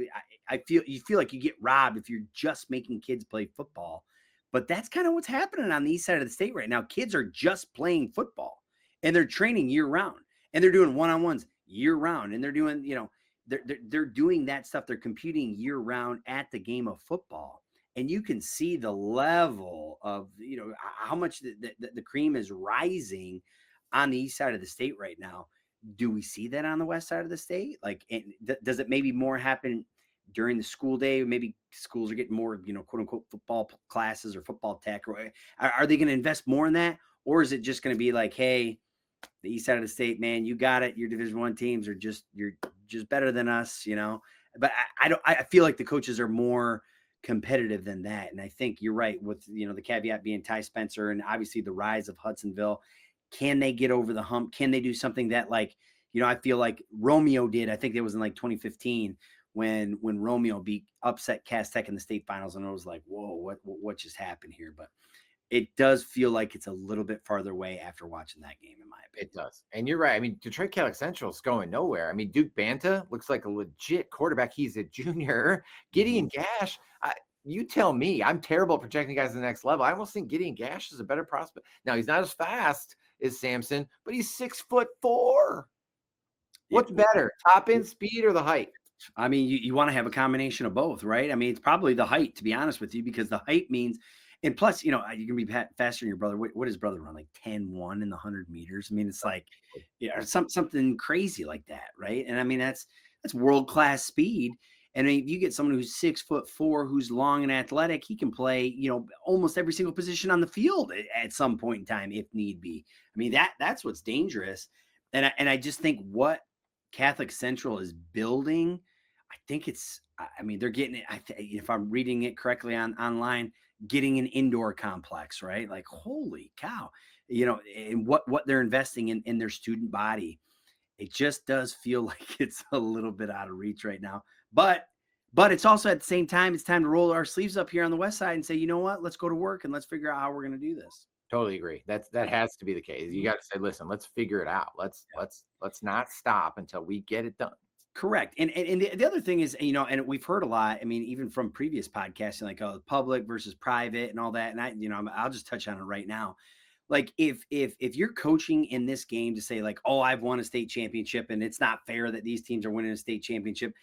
you feel like you get robbed if you're just making kids play football, but that's kind of what's happening on the East Side of the state right now. Kids are just playing football, and they're training year round, and they're doing one-on-ones year round, and they're doing, you know, they're doing that stuff. They're competing year round at the game of football, and you can see the level of, you know, how much the cream is rising on the East Side of the state right now. Do we see that on the West Side of the state? Like, does it maybe more happen during the school day? Maybe schools are getting more, you know, quote unquote football classes or football tech. Or are they going to invest more in that? Or is it just going to be like, hey, the East Side of the state, man, you got it. Your Division I teams are you're just better than us, you know? But I feel like the coaches are more competitive than that. And I think you're right with, you know, the caveat being Ty Spencer and obviously the rise of Hudsonville. Can they get over the hump? Can they do something that, like, you know, I feel like Romeo did? I think it was in like 2015 when Romeo upset Cass Tech in the state finals, and it was like, whoa, what just happened here? But it does feel like it's a little bit farther away after watching that game, in my opinion. It does. And you're right. I mean, Detroit Catholic Central is going nowhere. I mean, Duke Banta looks like a legit quarterback. He's a junior. Gideon Gash, you tell me. I'm terrible at projecting guys to the next level. I almost think Gideon Gash is a better prospect. Now, he's not as fast as Sampson, but he's 6'4". What's better, top end speed or the height? I mean, you want to have a combination of both, right? I mean, it's probably the height, to be honest with you, because the height means, and plus, you know, you can be faster than your brother. What does brother run, like 10-1 in the 100 meters? I mean, it's like, yeah, something crazy like that, right? And I mean, that's world-class speed. And if you get someone who's 6'4", who's long and athletic, he can play, almost every single position on the field at some point in time, if need be. I mean, that's what's dangerous. And I just think what Catholic Central is building, I think they're getting it. If I'm reading it correctly online, getting an indoor complex, right? Like, holy cow, and what they're investing in their student body. It just does feel like it's a little bit out of reach right now. But it's also at the same time, it's time to roll our sleeves up here on the West Side and say, you know what, let's go to work and let's figure out how we're going to do this. Totally agree. That has to be the case. You got to say, listen, let's figure it out. Let's not stop until we get it done. Correct. And the other thing is, and we've heard a lot, I mean, even from previous podcasts, like public versus private and all that. And I'll just touch on it right now. Like if you're coaching in this game to say like, oh, I've won a state championship and it's not fair that these teams are winning a state championship,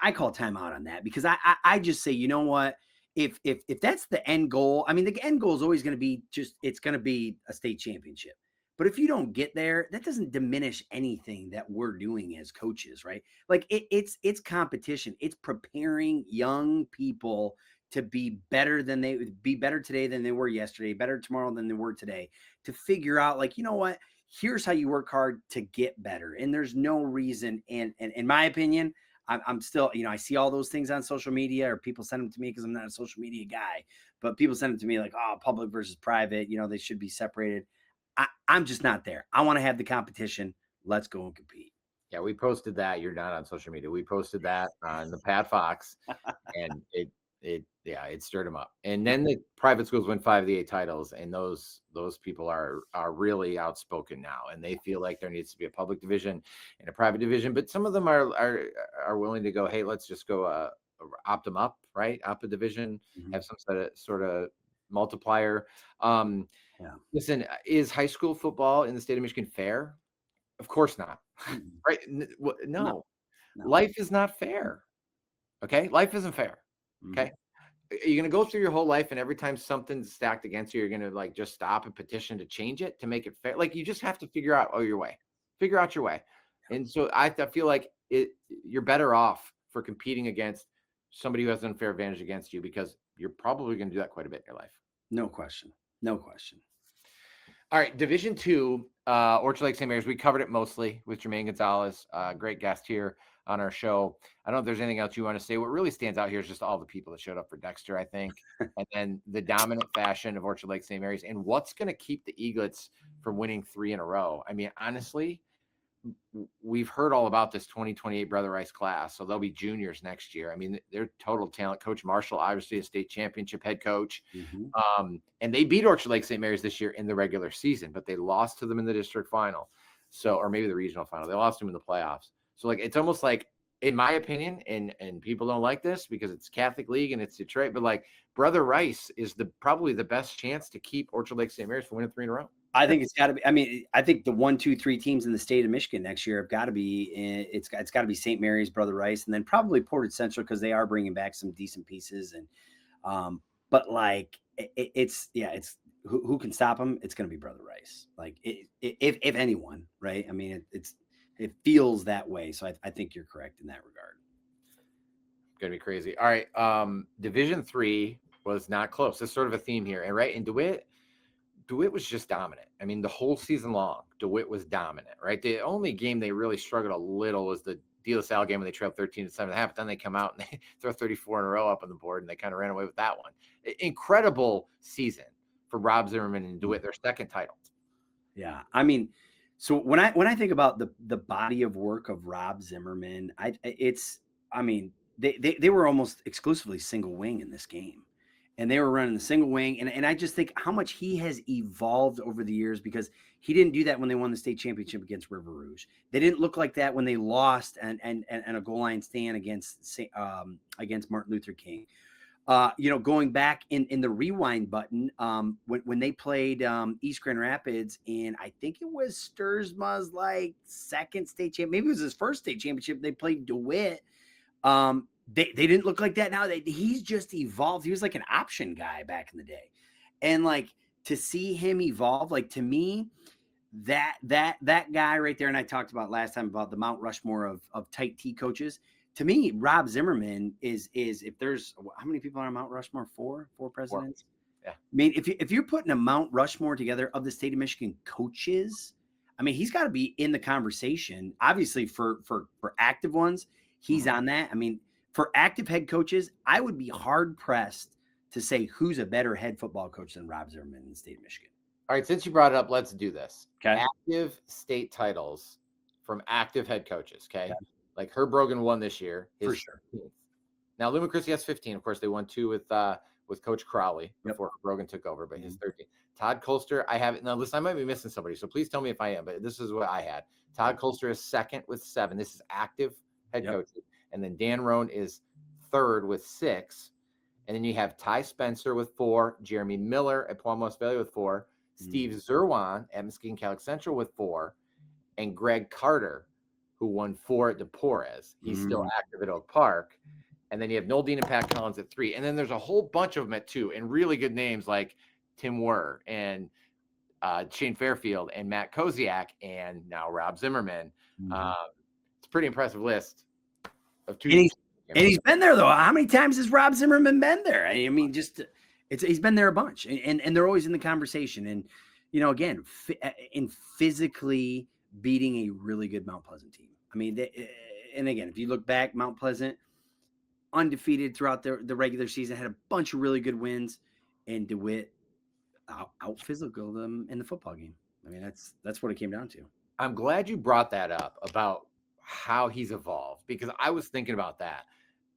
I call timeout on that, because I just say, you know what, if that's the end goal, I mean, the end goal is always going to be it's going to be a state championship. But if you don't get there, that doesn't diminish anything that we're doing as coaches, right? Like it's competition. It's preparing young people to be better today than they were yesterday, better tomorrow than they were today, to figure out like, you know what, here's how you work hard to get better. And there's no reason. And in my opinion, I'm still, I see all those things on social media, or people send them to me because I'm not a social media guy, but people send them to me like, oh, public versus private, they should be separated. I'm just not there. I want to have the competition. Let's go and compete. Yeah, we posted that. You're not on social media. We posted that on the Pat Fox, and it stirred them up. And then the private schools win 5 of the 8 titles, and those people are really outspoken now, and they feel like there needs to be a public division and a private division. But some of them are willing to go, hey, let's just go opt them up, right? Up a division, have some sort of multiplier. Listen, is high school football in the state of Michigan fair? Of course not. Right? No. Life is not fair. Okay, life isn't fair. Okay, you're gonna go through your whole life, and every time something's stacked against you, you're gonna like just stop and petition to change it to make it fair. Like, you just have to figure out your way. Figure out your way. And so I feel like you're better off for competing against somebody who has an unfair advantage against you, because you're probably going to do that quite a bit in your life. No question. All right, Division II, Orchard Lake St. Mary's. We covered it mostly with Jermaine Gonzales, great guest here on our show. I don't know if there's anything else you want to say. What really stands out here is just all the people that showed up for Dexter, I think, and then the dominant fashion of Orchard Lake St. Mary's, and what's going to keep the Eaglets from winning 3 in a row. I mean, honestly, we've heard all about this 2028 Brother Rice class, so they'll be juniors next year. I mean, they're total talent. Coach Marshall, obviously a state championship head coach. And they beat Orchard Lake St. Mary's this year in the regular season, but they lost to them in the district final. So, or maybe the regional final. They lost them in the playoffs. So like, it's almost like, in my opinion, and people don't like this because it's Catholic League and it's Detroit, but like, Brother Rice is probably the best chance to keep Orchard Lake St. Mary's from winning 3 in a row. I think it's got to be. I mean, I think the 1, 2, 3 teams in the state of Michigan next year have got to be. It's got to be St. Mary's, Brother Rice, and then probably Portage Central, because they are bringing back some decent pieces. And but like it's who can stop them? It's going to be Brother Rice. Like if anyone, right? I mean, it feels that way. So I think you're correct in that regard. Going to be crazy. All right, Division III was not close. There's sort of a theme here, and right, and DeWitt was just dominant. I mean, the whole season long, DeWitt was dominant, right? The only game they really struggled a little was the De La Salle game when they trailed 13-7.5. But then they come out and they throw 34 in a row up on the board, and they kind of ran away with that one. Incredible season for Rob Zimmerman and DeWitt, their second title. Yeah, I mean, so when I think about the body of work of Rob Zimmerman, they were almost exclusively single wing in this game. And they were running the single wing. And I just think how much he has evolved over the years, because he didn't do that when they won the state championship against River Rouge. They didn't look like that when they lost and a goal line stand against Martin Luther King. Going back in the rewind button, when they played East Grand Rapids, and I think it was Sturzma's like second state champ, maybe it was his first state championship, they played DeWitt. They didn't look like that now. He's just evolved. He was like an option guy back in the day. And like, to see him evolve, like, to me, that guy right there, and I talked about last time about the Mount Rushmore of tight T coaches. to me, Rob Zimmerman is if there's how many people are on Mount Rushmore? Four presidents. Yeah. I mean, if you're putting a Mount Rushmore together of the state of Michigan coaches, I mean, he's got to be in the conversation. Obviously, for active ones, he's on that. I mean, for active head coaches, I would be hard pressed to say who's a better head football coach than Rob Zimmerman in the state of Michigan. All right, since you brought it up, let's do this. Okay. Active state titles from active head coaches. Okay. Like Herb Brogan won this year. For sure. 15th. Now, Lou McChristy has 15. Of course, they won 2 with Coach Crowley before Brogan took over, but his 13. Todd Colster, I have it. Now, listen, I might be missing somebody, so please tell me if I am, but this is what I had. Todd Colster is second with 7. This is active head coaches. And then Dan Roan is third with 6. And then you have Ty Spencer with 4, Jeremy Miller at Palm West Valley with 4, Steve Zerwan at Muskegon Catholic Central with 4, and Greg Carter, who won 4 at DePorres. He's still active at Oak Park. And then you have Noel Dean and Pat Collins at 3. And then there's a whole bunch of them at 2, and really good names like Tim Werr and Shane Fairfield and Matt Koziak and now Rob Zimmerman. It's a pretty impressive list of 2. And he's been there, though. How many times has Rob Zimmerman been there? I mean, he's been there a bunch, and they're always in the conversation. And, you know, again, in physically beating a really good Mount Pleasant team. I mean, and again, if you look back, Mount Pleasant, undefeated throughout the regular season, had a bunch of really good wins, and DeWitt out physical them in the football game. I mean, that's what it came down to. I'm glad you brought that up about how he's evolved, because I was thinking about that.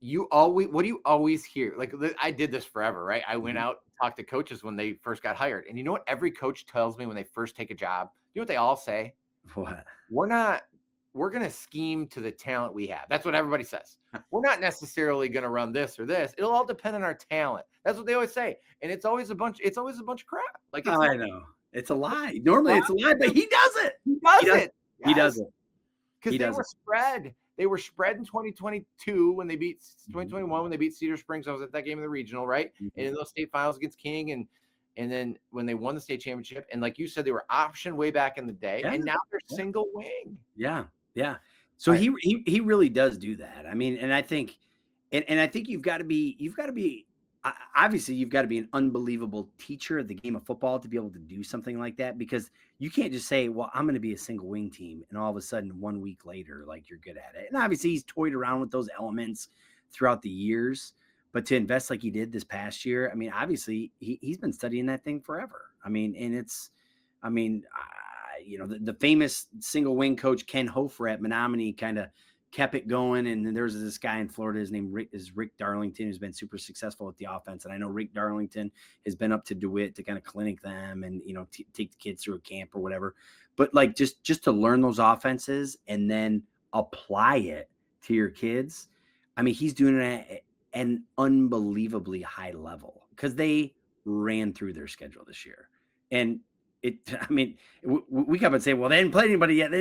What do you always hear? Like, I did this forever, right? I went out and talked to coaches when they first got hired. And you know what every coach tells me when they first take a job? You know what they all say? What? We're going to scheme to the talent we have. That's what everybody says. We're not necessarily going to run this or this. It'll all depend on our talent. That's what they always say. And it's always a bunch of crap. Like, I know. It's a lie. Normally it's a lie, but he does it. He does it. Because they were spread in 2022 when they beat 2021 when they beat Cedar Springs. I was at that game in the regional, right? And in those state finals against King, and then when they won the state championship, and like you said, they were option way back in the day, and now they're single wing. Yeah. So he really does do that. I mean, and I think, and I think you've got to be. Obviously, you've got to be an unbelievable teacher of the game of football to be able to do something like that, because you can't just say, well, I'm going to be a single wing team, and all of a sudden 1 week later, like, you're good at it. And obviously he's toyed around with those elements throughout the years, but to invest like he did this past year, I mean, obviously he's been studying that thing forever. I mean, and you know, the famous single wing coach Ken Hofer at Menominee kind of kept it going. And then there's this guy in Florida, his name is Rick Darlington, who's been super successful with the offense. And I know Rick Darlington has been up to DeWitt to kind of clinic them and, you know, take the kids through a camp or whatever. But like, just to learn those offenses and then apply it to your kids. I mean, he's doing it at an unbelievably high level because they ran through their schedule this year. And we come and say, well, they didn't play anybody yet.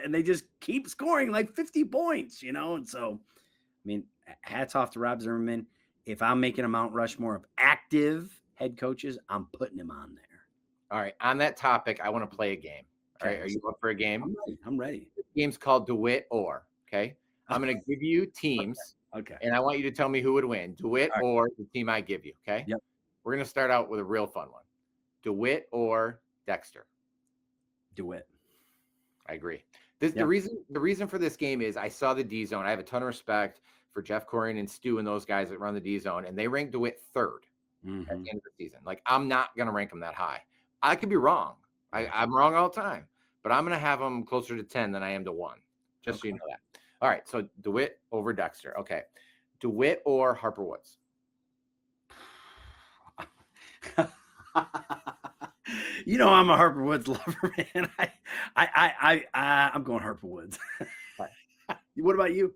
And they just keep scoring like 50 points, you know? And so, I mean, hats off to Rob Zimmerman. If I'm making a Mount Rushmore of active head coaches, I'm putting him on there. All right. On that topic, I want to play a game. All right. Are you up for a game? I'm ready. The game's called DeWitt or. Okay. I'm going to give you teams. Okay. And I want you to tell me who would win, DeWitt or the team I give you. Okay. Yep. We're going to start out with a real fun one. DeWitt or Dexter? DeWitt. I agree. The reason for this game is I saw the D zone. I have a ton of respect for Jeff Corian and Stu and those guys that run the D zone, and they ranked DeWitt 3rd at the end of the season. Like, I'm not going to rank them that high. I could be wrong. I'm wrong all the time, but I'm going to have them closer to 10 than I am to 1, just so you know that. All right, so DeWitt over Dexter. Okay. DeWitt or Harper Woods? You know, I'm a Harper Woods lover, man. I'm going Harper Woods. What about you?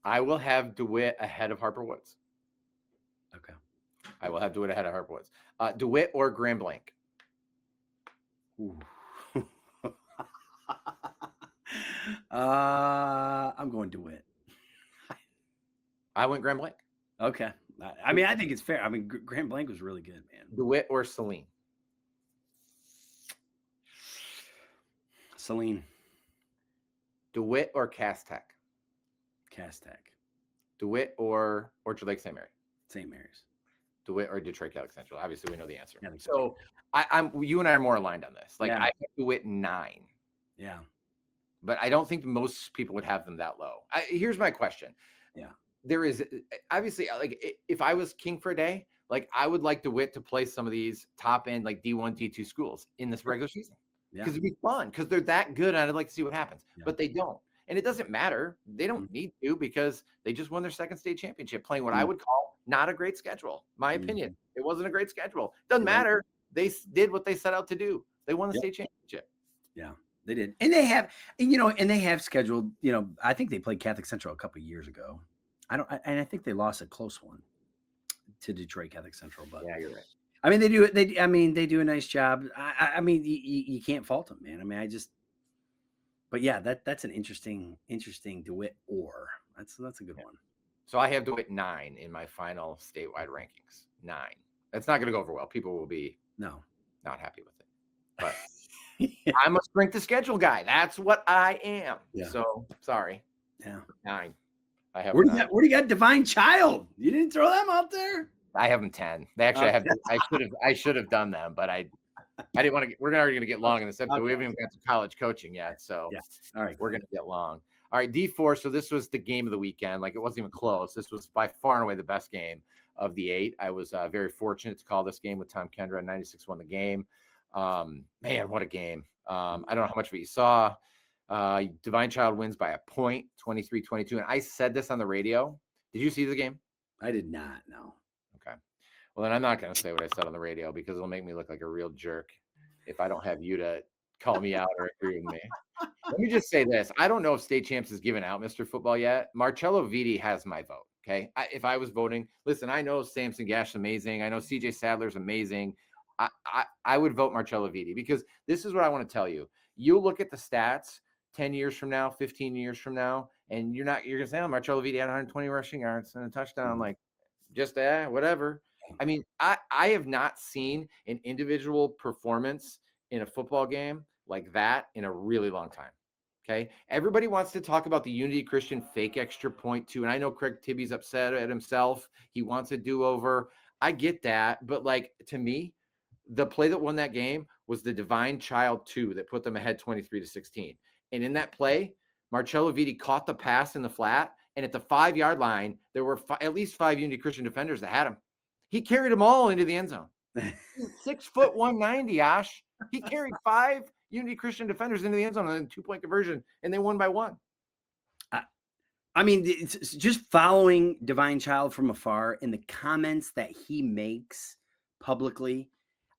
I will have DeWitt ahead of Harper Woods. Okay. I will have DeWitt ahead of Harper Woods. DeWitt or Grand Blanc? I'm going DeWitt. I went Grand Blanc. Okay. I mean, I think it's fair. I mean, Grand Blanc was really good, man. DeWitt or Saline? Saline. DeWitt or Cass Tech? Cass Tech. DeWitt or Orchard Lake St. Mary? St. Mary's. DeWitt or Detroit Catholic Central? Obviously, we know the answer. Yeah, So you and I are more aligned on this. Like, Yeah. I have DeWitt 9. Yeah. But I don't think most people would have them that low. Here's my question. Yeah. There is obviously, like, if I was king for a day, like, I would like DeWitt to play some of these top end, like D1, D2 schools in this regular season, because it'd be fun, because they're that good. And I'd like to see what happens, but they don't. And it doesn't matter. They don't need to, because they just won their second state championship playing what I would call not a great schedule. My opinion, it wasn't a great schedule. Doesn't matter. They did what they set out to do. They won the state championship. Yeah, they did. And they have, and they have scheduled, I think they played Catholic Central a couple of years ago. I think they lost a close one to Detroit Catholic Central, but yeah, you're right. I mean, they do a nice job. I mean, you can't fault them, man. I mean, but yeah, that's an interesting DeWitt or that's a good one. So I have DeWitt 9 in my final statewide rankings. 9. That's not going to go over well. People will be not happy with it. But I'm a strength of schedule guy. That's what I am. Yeah. So sorry. Yeah. 9. I have. Where do you got Divine Child? You didn't throw them out there. I have them 10. They actually I should have done them, but I didn't want to. We're already going to get long in this episode. We haven't even got to college coaching yet, so all right, we're going to get long. All right, D4. So this was the game of the weekend. Like, it wasn't even close. This was by far and away the best game of the 8. I was very fortunate to call this game with Tom Kendra. 96 won the game. Man, what a game. I don't know how much of it you saw. Divine Child wins by a point, 23-22. And I said this on the radio. Did you see the game? I did not, no. Okay. Well, then I'm not going to say what I said on the radio, because it'll make me look like a real jerk if I don't have you to call me out or agree with me. Let me just say this. I don't know if State Champs has given out Mr. Football yet. Marcello Vitti has my vote, okay? If I was voting, listen, I know Samson Gash is amazing. I know CJ Sadler's amazing. I would vote Marcello Vitti, because this is what I want to tell you. You look at the stats 10 years from now, 15 years from now, and you're going to say, oh, Marcello Vitti had 120 rushing yards and a touchdown. Like, just whatever. I mean, I have not seen an individual performance in a football game like that in a really long time. Okay. Everybody wants to talk about the Unity Christian fake extra point too. And I know Craig Tibby's upset at himself. He wants a do-over. I get that. But, like, to me, the play that won that game was the Divine Child 2 that put them ahead 23-16. And in that play, Marcello Vitti caught the pass in the flat. And at the 5-yard line, there were at least 5 Unity Christian defenders that had him. He carried them all into the end zone. 6 foot 190, Ash. He carried 5 Unity Christian defenders into the end zone on a 2-point conversion, and they won by 1. I mean, it's just following Divine Child from afar and the comments that he makes publicly.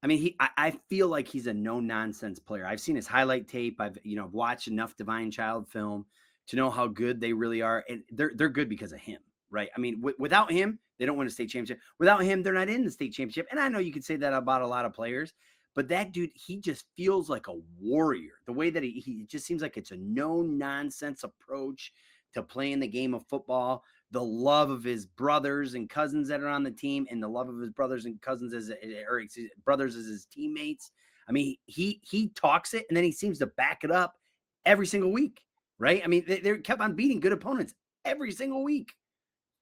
I mean, I feel like he's a no nonsense player. I've seen his highlight tape. I've watched enough Divine Child film to know how good they really are, and they're good because of him, right? I mean, without him, they don't win a state championship. Without him, they're not in the state championship. And I know you could say that about a lot of players, but that dude, he just feels like a warrior. The way that he just seems like it's a no nonsense approach to playing the game of football. The love of his brothers and cousins that are on the team, and the love of his brothers and cousins as his teammates. I mean, he talks it, and then he seems to back it up every single week, right? I mean, they kept on beating good opponents every single week.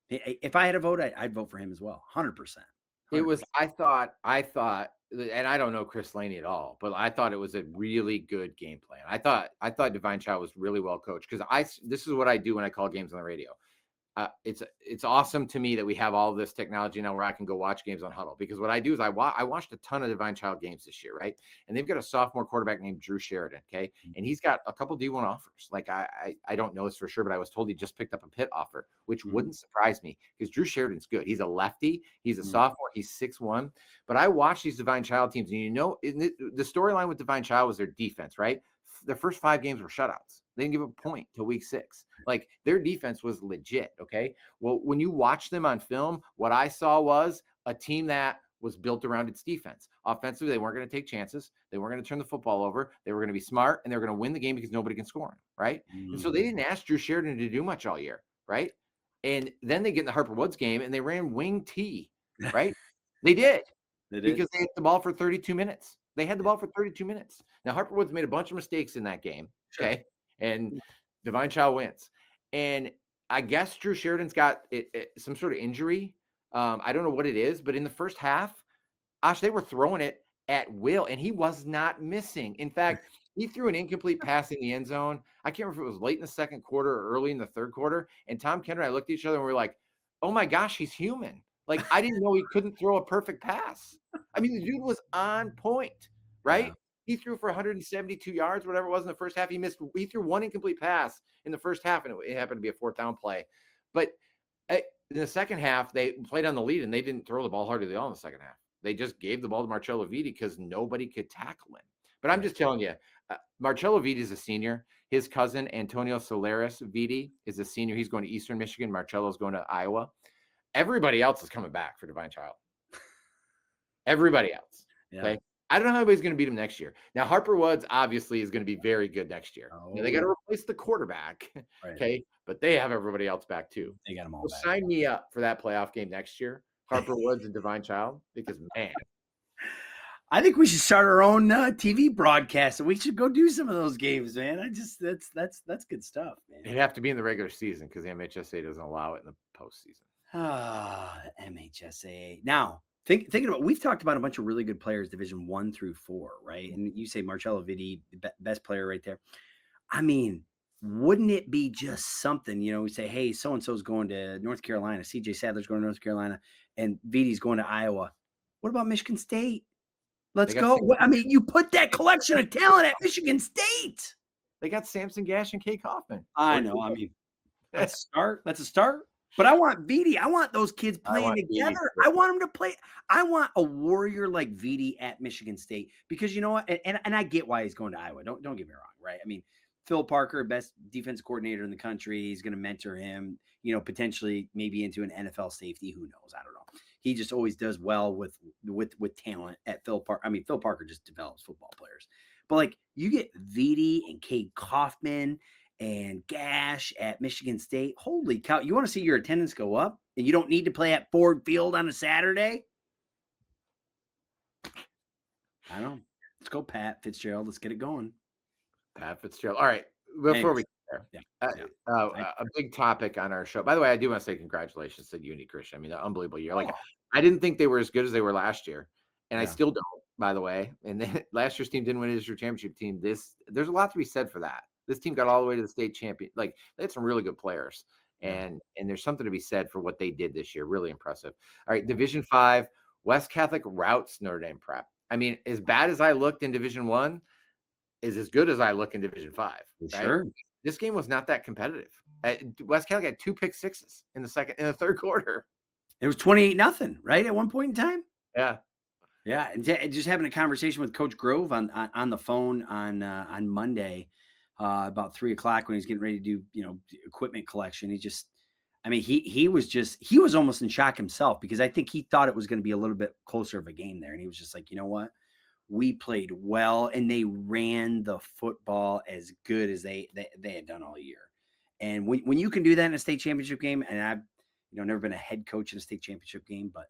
If I had a vote, I'd vote for him as well, 100%. It was, I thought, and I don't know Chris Laney at all, but I thought it was a really good game plan. I thought Divine Child was really well coached, because this is what I do when I call games on the radio. It's awesome to me that we have all this technology now where I can go watch games on Huddle, because what I do is I watched a ton of Divine Child games this year, right? And they've got a sophomore quarterback named Drew Sheridan, okay? And he's got a couple D1 offers. Like, I don't know this for sure, but I was told he just picked up a Pitt offer, which wouldn't surprise me, because Drew Sheridan's good. He's a lefty. He's a sophomore. He's 6'1". But I watch these Divine Child teams, and the storyline with Divine Child was their defense, right? Their first 5 games were shutouts. They didn't give a point till week 6. Like, their defense was legit. Okay. Well, when you watch them on film, what I saw was a team that was built around its defense. Offensively, they weren't going to take chances. They weren't going to turn the football over. They were going to be smart, and they were going to win the game because nobody can score. Right. And so they didn't ask Drew Sheridan to do much all year. Right. And then they get in the Harper Woods game, and they ran wing T. Right. They did. Because they had the ball for 32 minutes. They had the ball for 32 minutes. Now, Harper Woods made a bunch of mistakes in that game. Okay. And Divine Child wins. And I guess Drew Sheridan's got some sort of injury. I don't know what it is, but in the first half, they were throwing it at will, and he was not missing. In fact, he threw an incomplete pass in the end zone. I can't remember if it was late in the second quarter or early in the third quarter. And Tom Kenner and I looked at each other and we were like, oh my gosh, he's human. Like, I didn't know he couldn't throw a perfect pass. I mean, the dude was on point, right? Yeah. He threw for 172 yards, whatever it was in the first half. He threw one incomplete pass in the first half, and it happened to be a fourth down play. But in the second half, they played on the lead, and they didn't throw the ball hardly at all in the second half. They just gave the ball to Marcello Vitti because nobody could tackle him. But I'm just telling you, Marcello Vitti is a senior. His cousin, Antonio Solares Vitti, is a senior. He's going to Eastern Michigan. Marcello's going to Iowa. Everybody else is coming back for Divine Child. Everybody else. Yeah. Okay. I don't know how anybody's going to beat him next year. Now, Harper Woods obviously is going to be very good next year. Now, they got to replace the quarterback. Right. Okay. But they have everybody else back too. They got them all back. Sign me up for that playoff game next year. Harper Woods and Divine Child, because man, I think we should start our own TV broadcast, and we should go do some of those games, man. That's good stuff, man. it'd have to be in the regular season because the MHSA doesn't allow it in the postseason. MHSA. Now, thinking about, we've talked about a bunch of really good players, Division 1 through 4, right? And you say Marcello Vitti, best player right there. I mean, wouldn't it be just something, we say, hey, so-and-so's going to North Carolina, CJ Sadler's going to North Carolina, and Vitti's going to Iowa. What about Michigan State? Let's go. I mean, you put that collection of talent at Michigan State. They got Samson Gash and Kay Kaufman. I know. I mean, that's a start. That's a start. But I want Vitti. I want those kids playing together. I want them to play. I want a warrior like Vitti at Michigan State, because you know what? And I get why he's going to Iowa. Don't get me wrong, right? I mean, Phil Parker, best defense coordinator in the country. He's going to mentor him, potentially maybe into an NFL safety. Who knows? I don't know. He just always does well with talent at Phil Parker. I mean, Phil Parker just develops football players. But like, you get Vitti and Kay Kaufman and Gash at Michigan State. Holy cow. You want to see your attendance go up, and you don't need to play at Ford Field on a Saturday? I don't know. Let's go, Pat Fitzgerald. Let's get it going. Pat Fitzgerald. All right. Before we get there, a big topic on our show. By the way, I do want to say congratulations to Uni Christian. I mean, an unbelievable year. Like, I didn't think they were as good as they were last year, and I still don't, by the way. And then last year's team didn't win a district championship team. There's a lot to be said for that. This team got all the way to the state champion. Like, they had some really good players, and there's something to be said for what they did this year. Really impressive. All right, Division 5, West Catholic routs Notre Dame Prep. I mean, as bad as I looked in Division 1 is as good as I look in Division 5. Right? Sure. This game was not that competitive. West Catholic had 2 pick sixes in the third quarter. It was 28-0, right? At one point in time. Yeah. Yeah. And just having a conversation with Coach Grove on the phone on Monday, about 3:00 when he's getting ready to do, equipment collection. He was almost in shock himself, because I think he thought it was going to be a little bit closer of a game there. And he was just like, you know what? We played well, and they ran the football as good as they had done all year. And when you can do that in a state championship game, and I've never been a head coach in a state championship game, but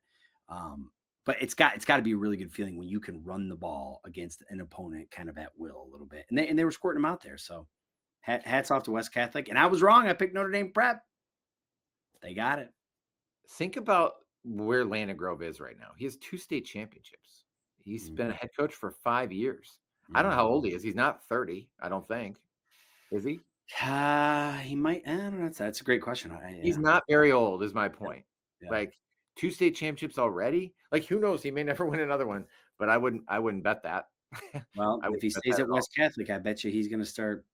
it's got to be a really good feeling when you can run the ball against an opponent kind of at will a little bit. And they were squirting them out there. So hats off to West Catholic. And I was wrong. I picked Notre Dame Prep. They got it. Think about where Landon Grove is right now. He has 2 state championships. He's been a head coach for 5 years. I don't know how old he is. He's not 30, I don't think. Is he? He might. I don't know. That's a great question. He's not very old, is my point. Yeah. Like, 2 state championships already. Like, who knows? He may never win another one. But I wouldn't bet that. Well, if he stays at West Catholic, I bet you he's going to start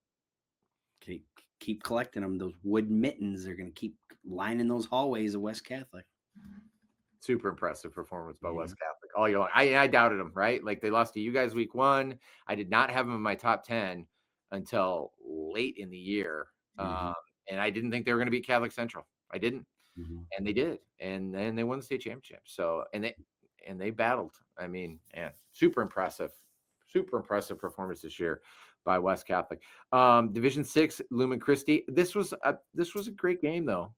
keep collecting them. Those wood mittens, they're going to keep lining those hallways of West Catholic. Super impressive performance by West Catholic. All year long. I doubted them, right? Like, they lost to you guys week 1. I did not have them in my top 10 until late in the year. And I didn't think they were going to beat Catholic Central. I didn't. And they did. And then they won the state championship. So, and they battled. I mean, super impressive performance this year by West Catholic. Division 6, Lumen Christi. This was a great game, though.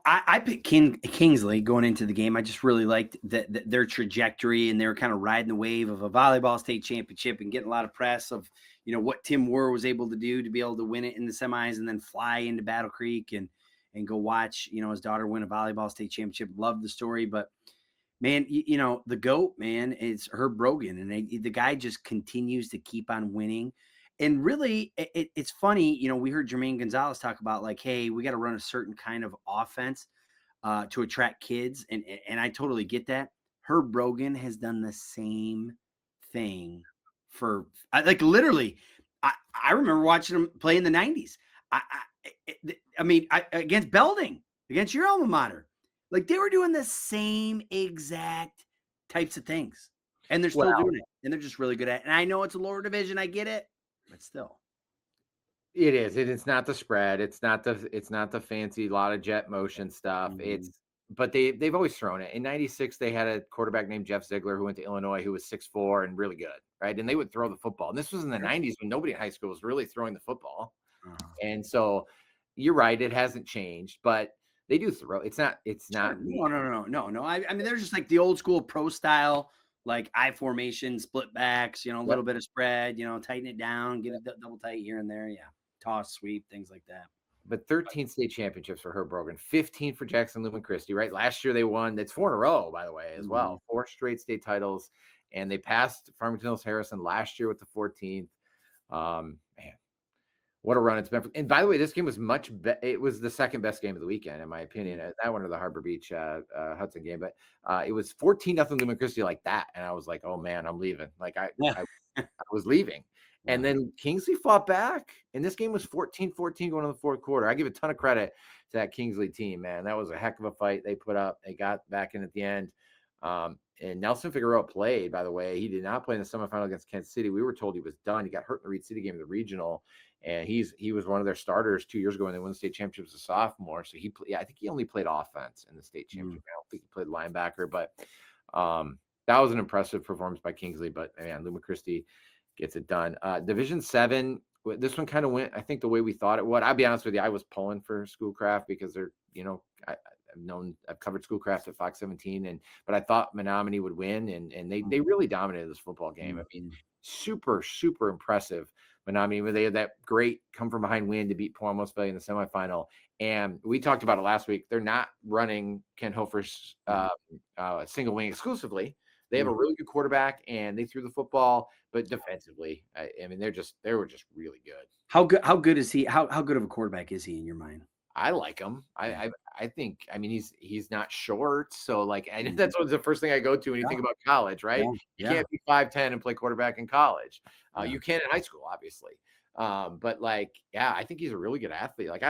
I picked Kingsley going into the game. I just really liked their trajectory, and they were kind of riding the wave of a volleyball state championship and getting a lot of press of, what Tim Moore was able to do to be able to win it in the semis and then fly into Battle Creek and go watch, his daughter win a volleyball state championship. Love the story, but man, the GOAT, man, is Herb Brogan, and the guy just continues to keep on winning. And really, it's funny, we heard Jermaine Gonzales talk about like, hey, we got to run a certain kind of offense to attract kids, and I totally get that. Herb Brogan has done the same thing for like literally. I remember watching him play in the 90s. I mean, against Belding, against your alma mater. Like they were doing the same exact types of things, and they're still doing it, and they're just really good at it. And I know it's a lower division, I get it, but still, it is. It's not the spread. It's not the fancy lot of jet motion stuff. But they've always thrown it. In '96, they had a quarterback named Jeff Ziegler who went to Illinois, who was 6'4" and really good, right? And they would throw the football. And this was in the '90s when nobody in high school was really throwing the football. And so you're right, it hasn't changed, but they do throw. It's not. No. I mean, they're just like the old school pro style, like I formation, split backs, a little bit of spread, tighten it down, get it double tight here and there. Yeah. Toss, sweep, things like that. But 13 state championships for Herb Brogan, 15 for Jackson Lumen Christi, right? Last year they won. That's 4 in a row, by the way, as well. 4 straight state titles. And they passed Farmington Hills Harrison last year with the 14th. Man. What a run it's been. And by the way, this game was it was the second best game of the weekend, in my opinion. That one or the Harbor Beach Hudson game. But it was 14-0 Lumen Christi like that. And I was like, oh, man, I'm leaving. Like I was leaving. And then Kingsley fought back. And this game was 14-14 going to the fourth quarter. I give a ton of credit to that Kingsley team, man. That was a heck of a fight they put up. They got back in at the end. And Nelson Figueroa played, by the way. He did not play in the semifinal against Kansas City. We were told he was done. He got hurt in the Reed City game of the regional. And he was one of their starters 2 years ago when they won the state championship as a sophomore. So I think he only played offense in the state championship. I don't think he played linebacker, but that was an impressive performance by Kingsley. But man, Lumen Christi gets it done. Division 7, this one kind of went, I think, the way we thought it would. I'll be honest with you, I was pulling for Schoolcraft because they're, I've covered Schoolcraft at Fox 17, but I thought Menominee would win, and they really dominated this football game. I mean, super, super impressive. Menominee, where they had that great come from behind win to beat Pomo's Valley in the semifinal. And we talked about it last week. They're not running Ken Hofer's single wing exclusively. They have a really good quarterback, and they threw the football, but defensively, I mean, they were just really good. How good is he? How good of a quarterback is he in your mind? I like him. I think, I mean, he's not short. So like, that's the first thing I go to when you think about college, right? You can't be 5'10" and play quarterback in college. You can in high school, obviously. But like, I think he's a really good athlete. Like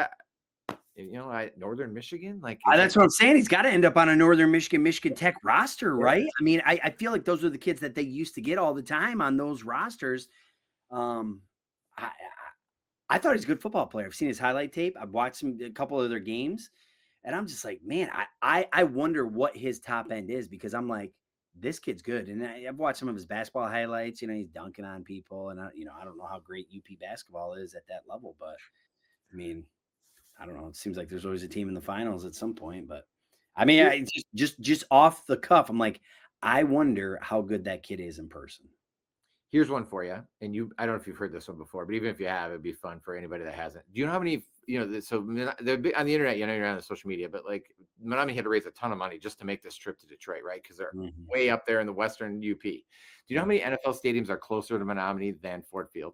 Northern Michigan, like that's what I'm saying. He's got to end up on a Northern Michigan Tech roster, right? I mean, I feel like those are the kids that they used to get all the time on those rosters. I thought he's a good football player. I've seen his highlight tape. I've watched a couple of their games, and I'm just like, man, I wonder what his top end is, because I'm like, this kid's good. And I've watched some of his basketball highlights. He's dunking on people, and I don't know how great UP basketball is at that level, but I mean, I don't know. It seems like there's always a team in the finals at some point, but I mean, I just off the cuff, I'm like, I wonder how good that kid is in person. Here's one for you. And I don't know if you've heard this one before, but even if you have, it'd be fun for anybody that hasn't. Do you know how many, so they're on the internet, you're on the social media, but like Menominee had to raise a ton of money just to make this trip to Detroit, right? Because they're way up there in the Western UP. Do you know how many NFL stadiums are closer to Menominee than Ford Field?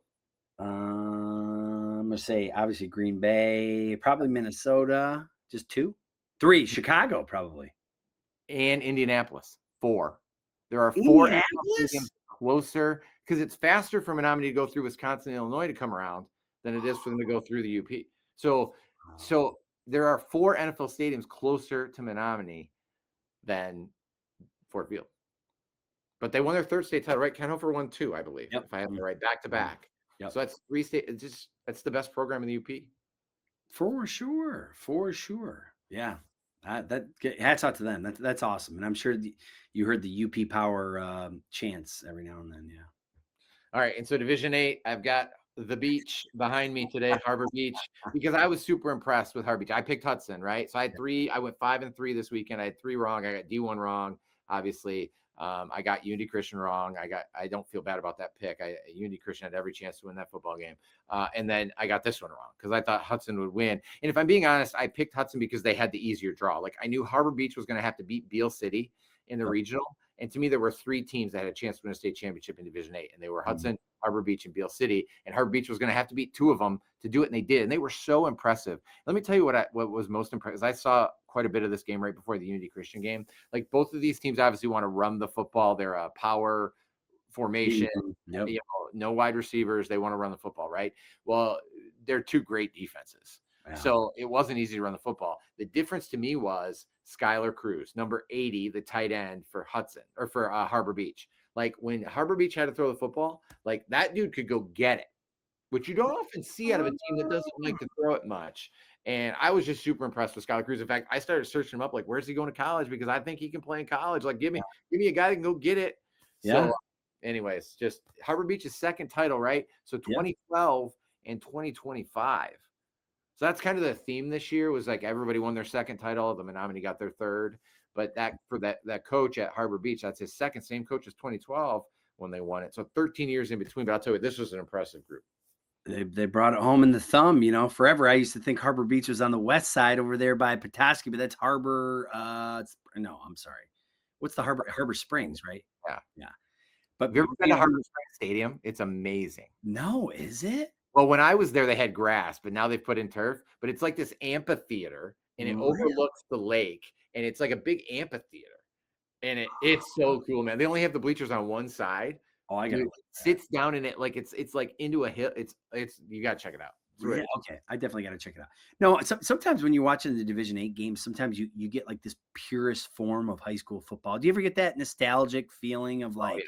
I'm going to say, obviously, Green Bay, probably Minnesota, just 2, 3, Chicago, probably. And Indianapolis, 4. There are 4 NFL stadiums closer, because it's faster for Menominee to go through Wisconsin and Illinois to come around than it is for them to go through the UP. So there are 4 NFL stadiums closer to Menominee than Ford Field. But they won their 3rd state title, right? Ken Hofer won 2, I believe, if I have it right, back to back. So that's 3 state. That's the best program in the UP. For sure. Yeah. That hats out to them. That's awesome. And I'm sure you heard the UP Power chants every now and then. Yeah. All right. And so Division 8, I've got the beach behind me today, Harbor Beach, because I was super impressed with Harbor Beach. I picked Hudson, right? So I had 3. I went 5-3 this weekend. I had 3 wrong. I got D1 wrong, obviously. I got Unity Christian wrong. I don't feel bad about that pick. Unity Christian had every chance to win that football game. And then I got this one wrong because I thought Hudson would win. And if I'm being honest, I picked Hudson because they had the easier draw. Like I knew Harbor Beach was going to have to beat Beale City in the regional. And to me, there were 3 teams that had a chance to win a state championship in Division 8. And they were Hudson, Harbor Beach, and Beale City. And Harbor Beach was going to have to beat 2 of them to do it. And they did. And they were so impressive. Let me tell you what was most impressive. I saw quite a bit of this game right before the Unity Christian game. Like both of these teams obviously want to run the football. They're a power formation, Yep. you know, no wide receivers. They want to run the football, right? Well, they're 2 great defenses. Yeah. So it wasn't easy to run the football. The difference to me was Skylar Cruz, number 80, the tight end for Hudson or for Harbor Beach. Like when Harbor Beach had to throw the football, like that dude could go get it, which you don't often see out of a team that doesn't like to throw it much. And I was just super impressed with Skylar Cruz. In fact, I started searching him up, like, where's he going to college? Because I think he can play in college. Like, give me a guy that can go get it. Yeah. So anyways, just Harbor Beach's second title, right? So 2012 and 2025. So that's kind of the theme this year was like everybody won their second title. The Menominee got their third. But that for that coach at Harbor Beach, that's his second, same coach as 2012 when they won it. So 13 years in between. But I'll tell you, this was an impressive group. They brought it home in the thumb, you know, forever. I used to think Harbor Beach was on the west side over there by Petoskey, but that's Harbor. No, I'm sorry. What's the Harbor Springs, right? Yeah. But have you ever been to Harbor Springs Stadium? It's amazing. No, is it? Well, when I was there, they had grass, but now they've put in turf. But it's like this amphitheater, and it overlooks the lake, and it's like a big amphitheater, and it's so cool, man. They only have the bleachers on one side. Oh, I got it. Sits down in it like it's like into a hill. It's you gotta check it out. Yeah, okay, I definitely got to check it out. No, sometimes when you're watching the Division 8 games, sometimes you get like this purest form of high school football. Do you ever get that nostalgic feeling of like,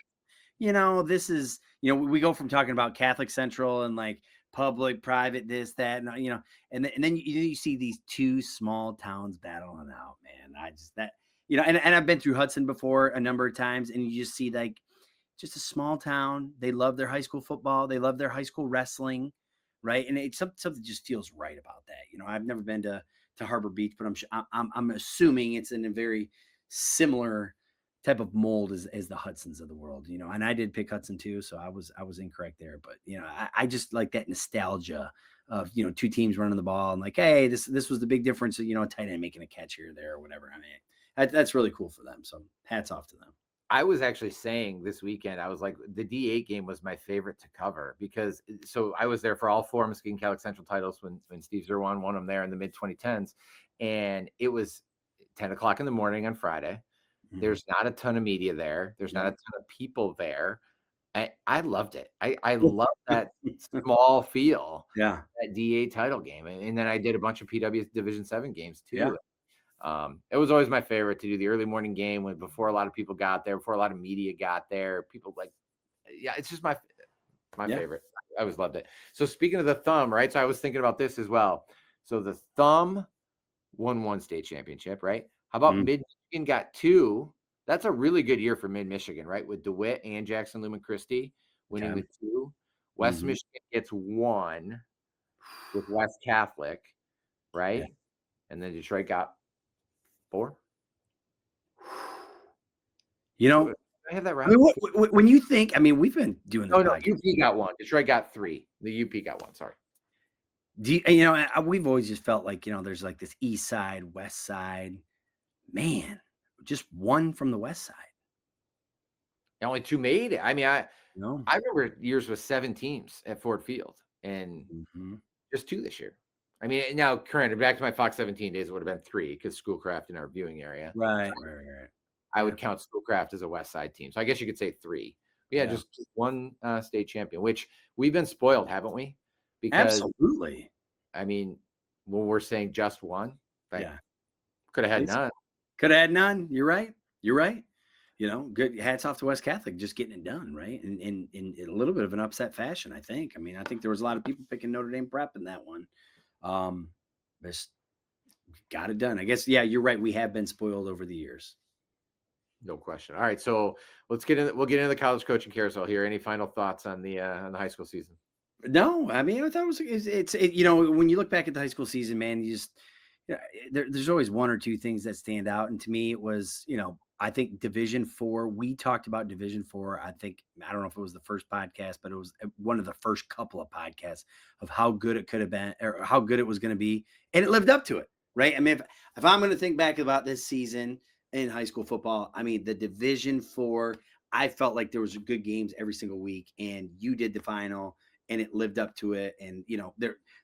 you know, this is, you know, we go from talking about Catholic Central and like public, private, this, that, and you know, and then you see these 2 small towns battling out, man. I just that, you know, and I've been through Hudson before a number of times, and you just see like just a small town. They love their high school football. They love their high school wrestling, right? And it's something just feels right about that. You know, I've never been to Harbor Beach, but I'm assuming it's in a very similar type of mold as the Hudsons of the world, you know. And I did pick Hudson too, so I was incorrect there. But you know, I just like that nostalgia of, you know, 2 teams running the ball and like, hey, this was the big difference, you know, a tight end making a catch here or there or whatever. I mean, that's really cool for them. So hats off to them. I was actually saying this weekend, I was like, the D8 game was my favorite to cover because so I was there for all 4 Muskegon Catholic Central titles when Steve Zerwan won them there in the mid 2010s. And it was 10 o'clock in the morning on Friday. There's not a ton of media there. There's not a ton of people there. I loved it. I love that small feel. Yeah. That D8 title game. And then I did a bunch of PW Division 7 games too. Yeah. It was always my favorite to do the early morning game before a lot of people got there, before a lot of media got there. People like, yeah, it's just my favorite. I always loved it. So speaking of the thumb, right? So I was thinking about this as well. So the thumb won 1 state championship, right? How about Mid-Michigan got 2? That's a really good year for Mid-Michigan, right? With DeWitt and Jackson Lumen Christie winning the 2. West Michigan gets 1 with West Catholic, right? Yeah. And then Detroit got 4. You know, I have that right. I mean, when you think, I mean, we've been doing this. No, UP got 1. Detroit got 3. The UP got 1. Sorry. You know, we've always just felt like, you know, there's like this east side, west side. Man, just 1 from the west side. And only 2 made it. I mean, I No. I remember years with 7 teams at Ford Field and just 2 this year. I mean, now, granted, back to my Fox 17 days, it would have been 3 because Schoolcraft in our viewing area. Right. I would count Schoolcraft as a West Side team. So I guess you could say 3. But yeah, just 1 state champion, which we've been spoiled, haven't we? Because, absolutely. I mean, when we're saying just 1, could have had none. Could have had none. You're right. You know, good hats off to West Catholic, just getting it done, right? And in a little bit of an upset fashion, I think. I mean, I think there was a lot of people picking Notre Dame Prep in that one. Just got it done. I guess, yeah, you're right. We have been spoiled over the years. No question. All right, so let's get in. We'll get into the college coaching carousel here. Any final thoughts on the high school season? No, I mean, I thought it's you know, when you look back at the high school season, man, you just there's always 1 or 2 things that stand out, and to me, it was, you know, I think Division 4, we talked about Division 4. I don't know if it was the first podcast, but it was one of the first couple of podcasts of how good it could have been or how good it was going to be. And it lived up to it, right? I mean, if I'm going to think back about this season in high school football, I mean, the Division 4, I felt like there was good games every single week, and you did the final and it lived up to it. And, you know,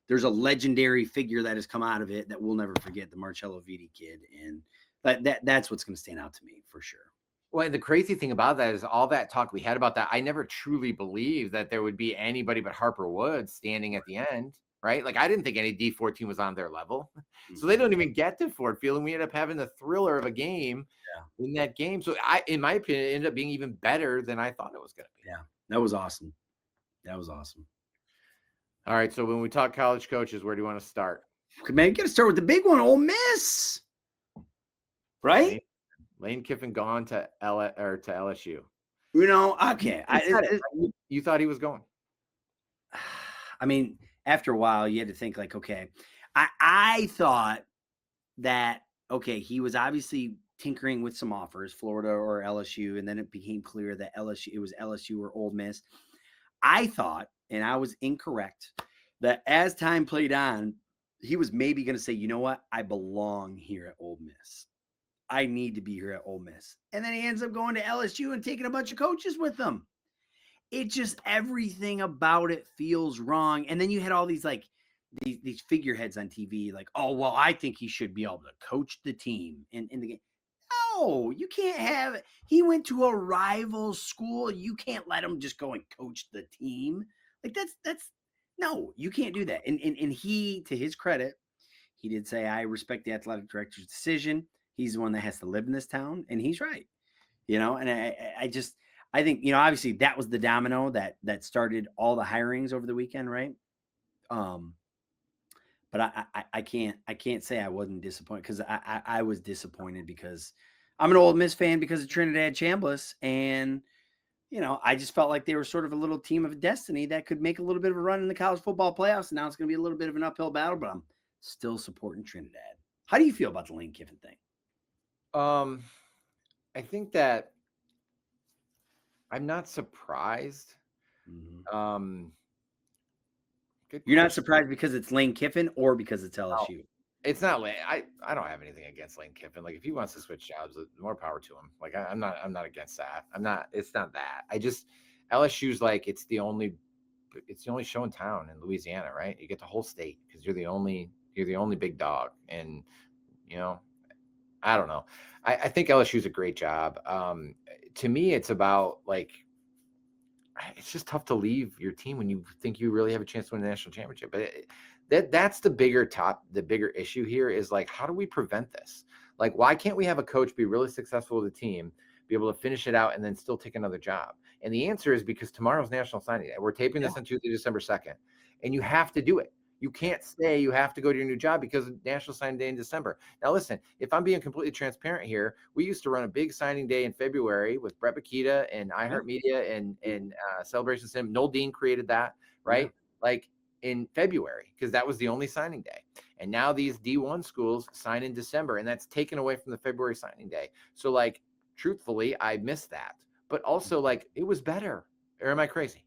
there's a legendary figure that has come out of it that we'll never forget, the Marcello Vitti kid. And that's what's going to stand out to me for sure. Well, and the crazy thing about that is all that talk we had about that. I never truly believed that there would be anybody but Harper Woods standing at the end, right? Like I didn't think any D14 was on their level. So they don't even get to Ford Field, and we ended up having the thriller of a game in that game. So in my opinion, it ended up being even better than I thought it was going to be. Yeah, that was awesome. All right, so when we talk college coaches, where do you want to start? Man, you got to start with the big one, Ole Miss, right? Lane Kiffin gone to LSU. You know, okay. You thought he was going. I mean, after a while, you had to think like, okay, I thought that, okay, he was obviously tinkering with some offers, Florida or LSU, and then it became clear that it was LSU or Ole Miss. I thought, and I was incorrect, that as time played on, he was maybe going to say, you know what, I belong here at Ole Miss. I need to be here at Ole Miss. And then he ends up going to LSU and taking a bunch of coaches with him. It just, everything about it feels wrong. And then you had all these like these figureheads on TV, like, oh, well, I think he should be able to coach the team in the game. No, you can't have it. He went to a rival school. You can't let him just go and coach the team. Like that's no, you can't do that. And he, to his credit, he did say, I respect the athletic director's decision. He's the one that has to live in this town, and he's right. You know, and I think, you know, obviously that was the domino that started all the hirings over the weekend, right? But I can't say I wasn't disappointed, because I was disappointed because I'm an Ole Miss fan because of Trinidad Chambliss, and you know, I just felt like they were sort of a little team of destiny that could make a little bit of a run in the college football playoffs. And now it's going to be a little bit of an uphill battle, but I'm still supporting Trinidad. How do you feel about the Lane Kiffin thing? I think that I'm not surprised. Mm-hmm. You're not surprised because it's Lane Kiffin or because it's LSU? No, it's not Lane. I don't have anything against Lane Kiffin. Like if he wants to switch jobs, more power to him. Like I'm not against that. It's not that. LSU's like it's the only show in town in Louisiana, right? You get the whole state because you're the only big dog. And you know, I don't know. I think LSU's a great job. To me, it's about like, it's just tough to leave your team when you think you really have a chance to win a national championship. But that's the bigger issue here is like, how do we prevent this? Like, why can't we have a coach be really successful with the team, be able to finish it out, and then still take another job? And the answer is because tomorrow's National Signing Day. We're taping this on Tuesday, December 2nd, and you have to do it. You can't stay. You have to go to your new job because of National Signing Day in December. Now, listen, if I'm being completely transparent here, we used to run a big signing day in February with Brett Bakita and iHeartMedia and Celebration Sim. Noel Dean created that, right? Yeah. Like in February, because that was the only signing day. And now these D1 schools sign in December, and that's taken away from the February signing day. So, like, truthfully, I missed that. But also, like, it was better. Or am I crazy?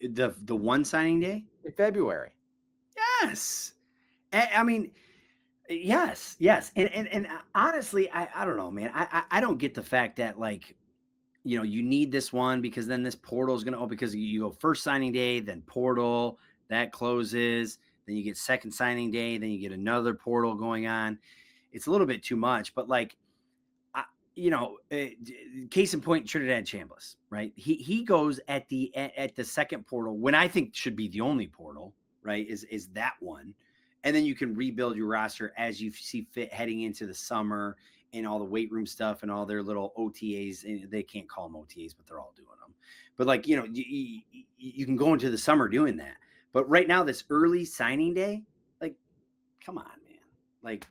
The one signing day? In February. Yes. I mean, yes. And honestly, I don't know, man. I don't get the fact that, like, you know, you need this one because then this portal is going to open, because you go first signing day, then portal, that closes, then you get second signing day, then you get another portal going on. It's a little bit too much, but like, you know, case in point, Trinidad Chambliss, right? He goes at the second portal, when I think should be the only portal, right? Is that one, and then you can rebuild your roster as you see fit heading into the summer and all the weight room stuff and all their little OTAs. And they can't call them OTAs, but they're all doing them. But like, you know, you can go into the summer doing that. But right now, this early signing day, like, come on, man, like.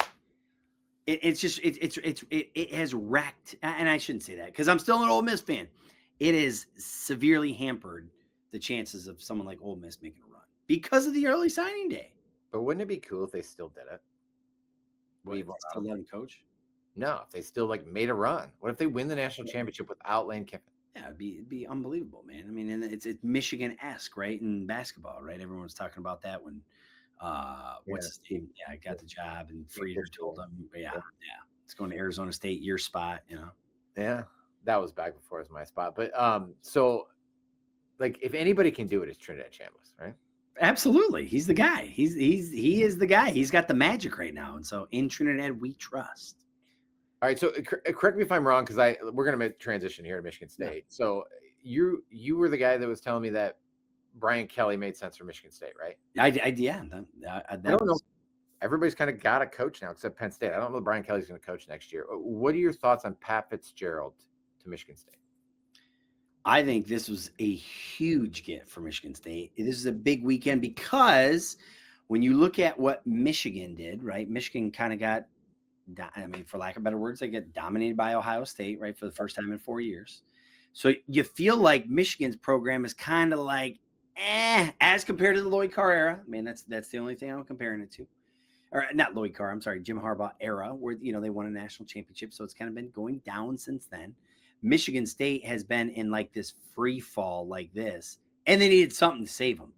It has wrecked, and I shouldn't say that because I'm still an Ole Miss fan. It has severely hampered the chances of someone like Ole Miss making a run because of the early signing day. But wouldn't it be cool if they still did it? Still let him coach? No, if they still like made a run. What if they win the national championship without Lane Kiffin? Yeah, it'd be unbelievable, man. I mean, and it's Michigan-esque, right? In basketball, right? Everyone's talking about that when what's his name? Yeah, I got the job, and Frieder told him, yeah, it's going to Arizona State, your spot, you know. Yeah, that was back before it was my spot. But so like if anybody can do it, it's Trinidad Chambliss, right? Absolutely, he's the guy. He is the guy. He's got the magic right now, and so in Trinidad we trust. All right, so correct me if I'm wrong, because we're going to make transition here to Michigan State. Yeah. So you were the guy that was telling me that Brian Kelly made sense for Michigan State, right? I don't know. Everybody's kind of got a coach now, except Penn State. I don't know if Brian Kelly's going to coach next year. What are your thoughts on Pat Fitzgerald to Michigan State? I think this was a huge get for Michigan State. This is a big weekend because when you look at what Michigan did, right? Michigan kind of got, I mean, for lack of better words, they get dominated by Ohio State, right, for the first time in 4 years. So you feel like Michigan's program is kind of like, as compared to the Lloyd Carr era. I mean, that's the only thing I'm comparing it to. Or not Lloyd Carr, I'm sorry, Jim Harbaugh era, where, you know, they won a national championship. So it's kind of been going down since then. Michigan State has been in like this free fall like this, and they needed something to save them.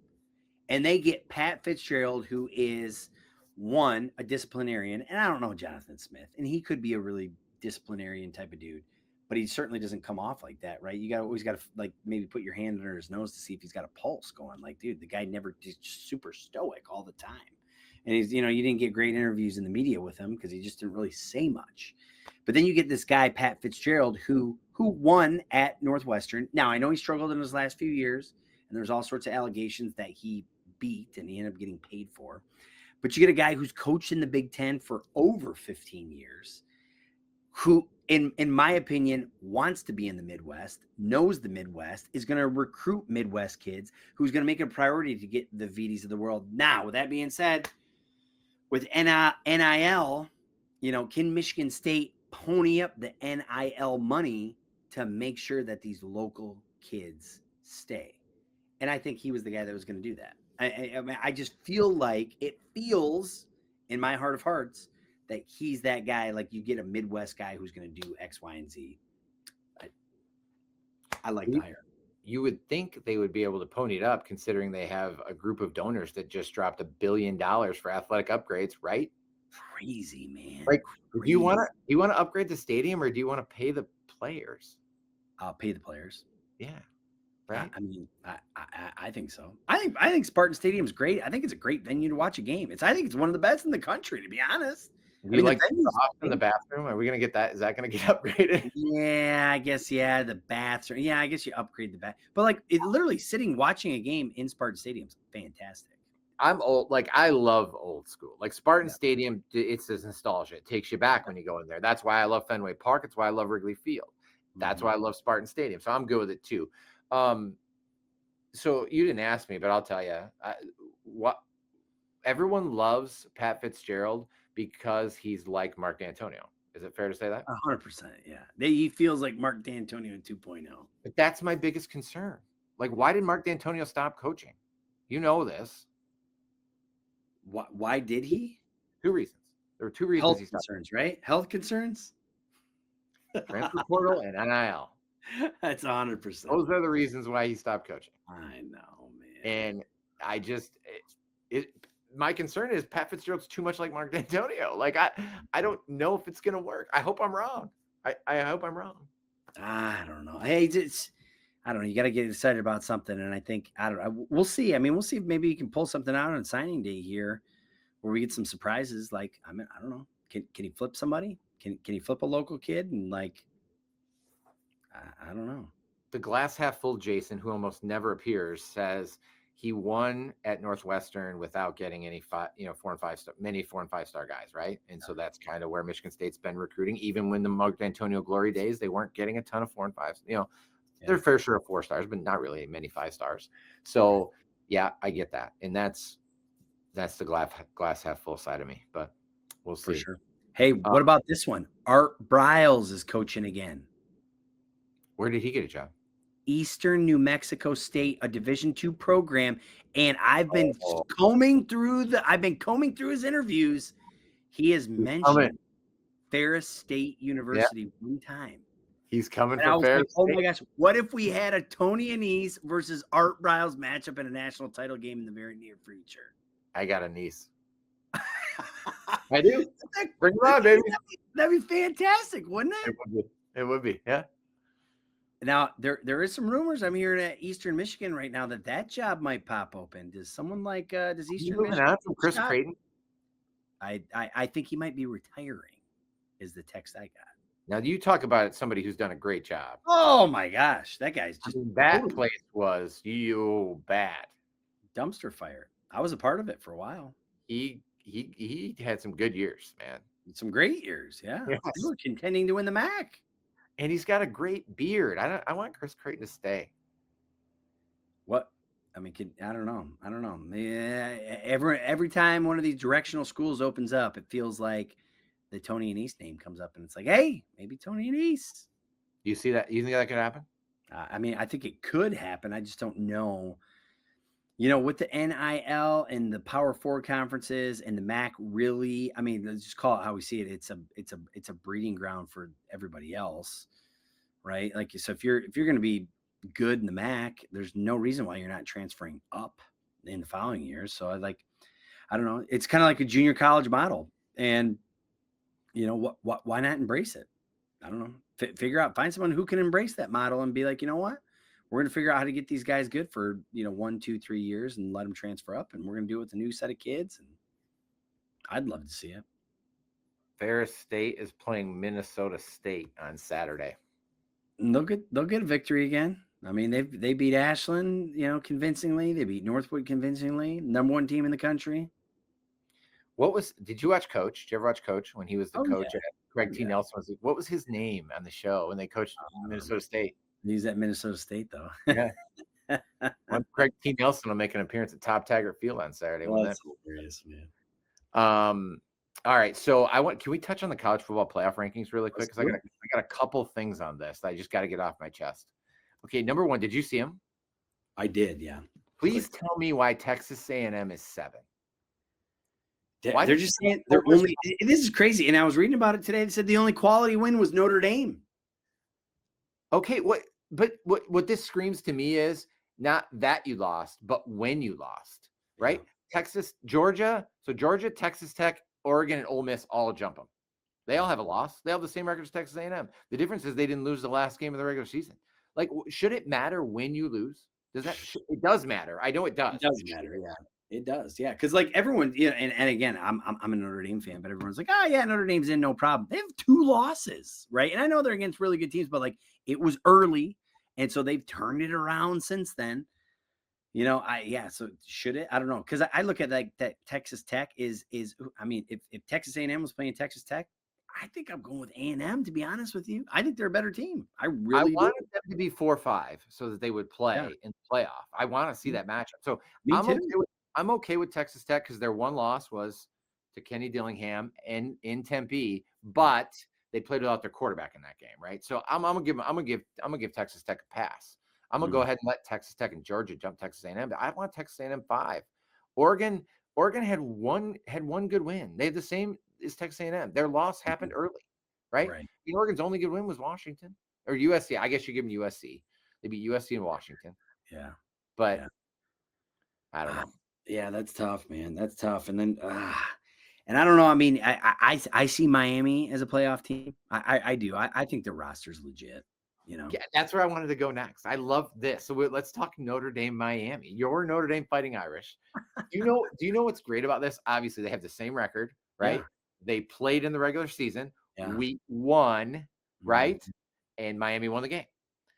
And they get Pat Fitzgerald, who is one, a disciplinarian, and I don't know Jonathan Smith, and he could be a really disciplinarian type of dude, but he certainly doesn't come off like that, right? You always got to like maybe put your hand under his nose to see if he's got a pulse going. Like, dude, the guy never just super stoic all the time. And he's, you know, you didn't get great interviews in the media with him because he just didn't really say much. But then you get this guy, Pat Fitzgerald, who won at Northwestern. Now, I know he struggled in his last few years, and there's all sorts of allegations that he beat and he ended up getting paid for. But you get a guy who's coached in the Big Ten for over 15 years, who, in my opinion, wants to be in the Midwest, knows the Midwest, is going to recruit Midwest kids, who's going to make it a priority to get the VDs of the world. Now, with that being said, with NIL, you know, can Michigan State pony up the NIL money to make sure that these local kids stay? And I think he was the guy that was going to do that. I mean, I just feel like it feels in my heart of hearts that he's that guy. Like, you get a Midwest guy who's going to do X, Y, and Z. I like the hire. You would think they would be able to pony it up, considering they have a group of donors that just dropped $1 billion for athletic upgrades, right? Crazy, man. Like, do you want to upgrade the stadium, or do you want to pay the players? I'll pay the players. Yeah. Right. I mean, I think so. I think Spartan Stadium is great. I think it's a great venue to watch a game. I think it's one of the best in the country, to be honest. I mean, like in the bathroom. Are we gonna get that? Is that gonna get upgraded? Yeah, I guess. Yeah, the bathroom. Yeah, I guess you upgrade the bath. But like, literally sitting watching a game in Spartan Stadium is fantastic. I'm old. Like, I love old school. Like Spartan Stadium, it's this nostalgia. It takes you back when you go in there. That's why I love Fenway Park. It's why I love Wrigley Field. That's why I love Spartan Stadium. So I'm good with it too. So you didn't ask me, but I'll tell you, what everyone loves Pat Fitzgerald because he's like Mark D'Antonio. Is it fair to say that? 100%. Yeah. He feels like Mark D'Antonio 2.0. But that's my biggest concern. Like, why did Mark D'Antonio stop coaching? You know this. Why did he? 2 reasons. There were 2 reasons. Health concerns, right? Health concerns? Transfer portal and NIL. That's 100%. Those are the reasons why he stopped coaching. I know, man. And I just, my concern is Pat Fitzgerald's too much like Mark D'Antonio. Like, I don't know if it's going to work. I hope I'm wrong. I hope I'm wrong. I don't know. Hey, I don't know. You got to get excited about something. And I think, I don't know. We'll see. I mean, we'll see if maybe you can pull something out on signing day here where we get some surprises. Like, I mean, I don't know. Can he flip somebody? Can he flip a local kid? And like, I don't know. The glass half full Jason, who almost never appears, says he won at Northwestern without getting any 4 and 5 star, many 4 and 5 star guys, right? And so that's kind of where Michigan State's been recruiting. Even when the Mark D'Antonio glory days, they weren't getting a ton of 4 and 5s. They're fair share of 4 stars, but not really many 5 stars. So yeah, I get that, and that's the glass half full side of me. But we'll see. For sure. Hey, what about this one? Art Briles is coaching again. Where did he get a job? Eastern New Mexico State, a Division II program, and I've been combing through his interviews. He has mentioned Ferris State University one time. He's coming And I for was Ferris like, oh State. my gosh, what if we had a Tony Anise versus Art Briles matchup in a national title game in the very near future? I got a niece. I do. Bring him on, baby. That'd be fantastic, wouldn't it? It would be. Yeah. Now there is some rumors. I'm hearing at Eastern Michigan right now that job might pop open. Does someone like does Eastern Moving Michigan on from Chris Creighton? I think he might be retiring, is the text I got. Now, you talk about somebody who's done a great job. Oh my gosh, that guy's just that place was bad. Dumpster fire. I was a part of it for a while. He had some good years, man. Some great years, yeah. Yes. They were contending to win the MAC. And he's got a great beard. I want Chris Creighton to stay. What? I mean, I don't know. Yeah, every time one of these directional schools opens up, it feels like the Tony Anise name comes up, and it's like, hey, maybe Tony Anise. You see that? You think that could happen? I mean, I think it could happen. I just don't know. You know, with the NIL and the Power Four conferences and the MAC, really, I mean, let's just call it how we see it. It's a breeding ground for everybody else, right? Like, so if you're going to be good in the MAC, there's no reason why you're not transferring up in the following years. So I don't know. It's kind of like a junior college model, and you know why not embrace it? I don't know. Figure out, find someone who can embrace that model and be like, you know what? We're going to figure out how to get these guys good for, 1, 2, 3 years and let them transfer up. And we're going to do it with a new set of kids. And I'd love to see it. Ferris State is playing Minnesota State on Saturday. And they'll get a victory again. I mean, they beat Ashland, convincingly. They beat Northwood convincingly. Number 1 team in the country. Did you watch Coach? Did you ever watch Coach when he was the coach? Yeah. Greg T. Nelson what was his name on the show when they coached Minnesota State? He's at Minnesota State, though. Yeah. Craig T. Nelson will make an appearance at Top Taggart Field on Saturday. Well, that's hilarious, man. All right. So can we touch on the college football playoff rankings really quick? Because I got a couple things on this that I just got to get off my chest. Okay. Number 1, did you see him? I did. Yeah. Please tell me why Texas A&M is 7. They're just saying they're only. This is crazy. And I was reading about it today. They said the only quality win was Notre Dame. Okay. What this screams to me is not that you lost, but when you lost, right? Yeah. Texas, Georgia. So Georgia, Texas Tech, Oregon, and Ole Miss all jump them. They all have a loss. They all have the same record as Texas A&M. The difference is they didn't lose the last game of the regular season. Like, should it matter when you lose? It does matter. I know it does. It does matter. Yeah. It does, yeah, because like everyone, and again, I'm a Notre Dame fan, but everyone's like, oh yeah, Notre Dame's in, no problem. They have 2 losses, right? And I know they're against really good teams, but like it was early, and so they've turned it around since then. So should it? I don't know, because I look at like that Texas Tech is. I mean, if Texas A&M was playing Texas Tech, I think I'm going with A&M. To be honest with you, I think they're a better team. I wanted them to be 4-5 so that they would play in the playoff. I want to see that matchup. So I'm okay with Texas Tech because their one loss was to Kenny Dillingham in Tempe, but they played without their quarterback in that game, right? So I'm gonna give Texas Tech a pass. I'm gonna go ahead and let Texas Tech and Georgia jump Texas A&M. But I want Texas A&M 5. Oregon had one good win. They had the same as Texas A&M. Their loss happened early, right? Oregon's only good win was Washington or USC. I guess you give them USC. They beat USC and Washington. Yeah, but I don't know. Yeah, that's tough, man. That's tough. And then, and I don't know. I mean, I see Miami as a playoff team. I do. I think their roster's legit. Yeah, that's where I wanted to go next. I love this. So let's talk Notre Dame, Miami. Your Notre Dame Fighting Irish. Do you know what's great about this? Obviously, they have the same record, right? Yeah. They played in the regular season. Yeah. We won, right? Mm-hmm. And Miami won the game.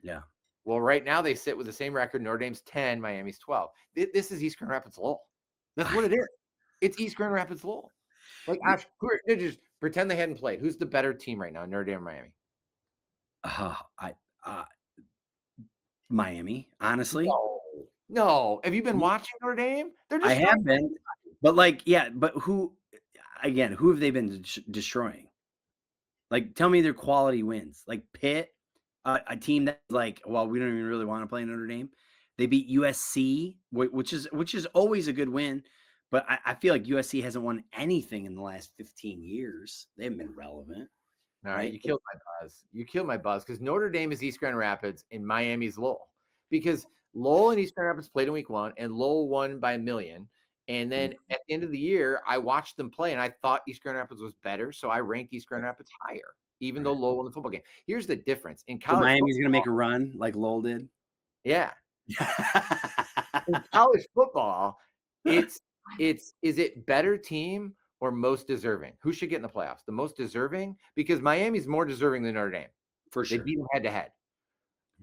Yeah. Well, right now they sit with the same record. Notre Dame's 10, Miami's 12. This is East Grand Rapids Lowell. That's what it is. It's East Grand Rapids Lowell. Like, Ash, just pretend they hadn't played. Who's the better team right now, Notre Dame or Miami? Miami, honestly. No. Have you been watching Notre Dame? I have been, but but who have they been destroying? Like, tell me their quality wins. Like Pitt. A team that's like, well, we don't even really want to play Notre Dame. They beat USC, which is always a good win, but I feel like USC hasn't won anything in the last 15 years. They haven't been relevant. All right, right? you killed my buzz. You killed my buzz because Notre Dame is East Grand Rapids and Miami's Lowell. Because Lowell and East Grand Rapids played in week 1, and Lowell won by 1,000,000. And then at the end of the year, I watched them play, and I thought East Grand Rapids was better, so I ranked East Grand Rapids higher, even though Lowell won the football game. Here's the difference in So college. Miami's going to make a run like Lowell did. Yeah. In college football, is it better team or most deserving? Who should get in the playoffs? The most deserving? Because Miami's more deserving than Notre Dame. For sure. They beat them head to head.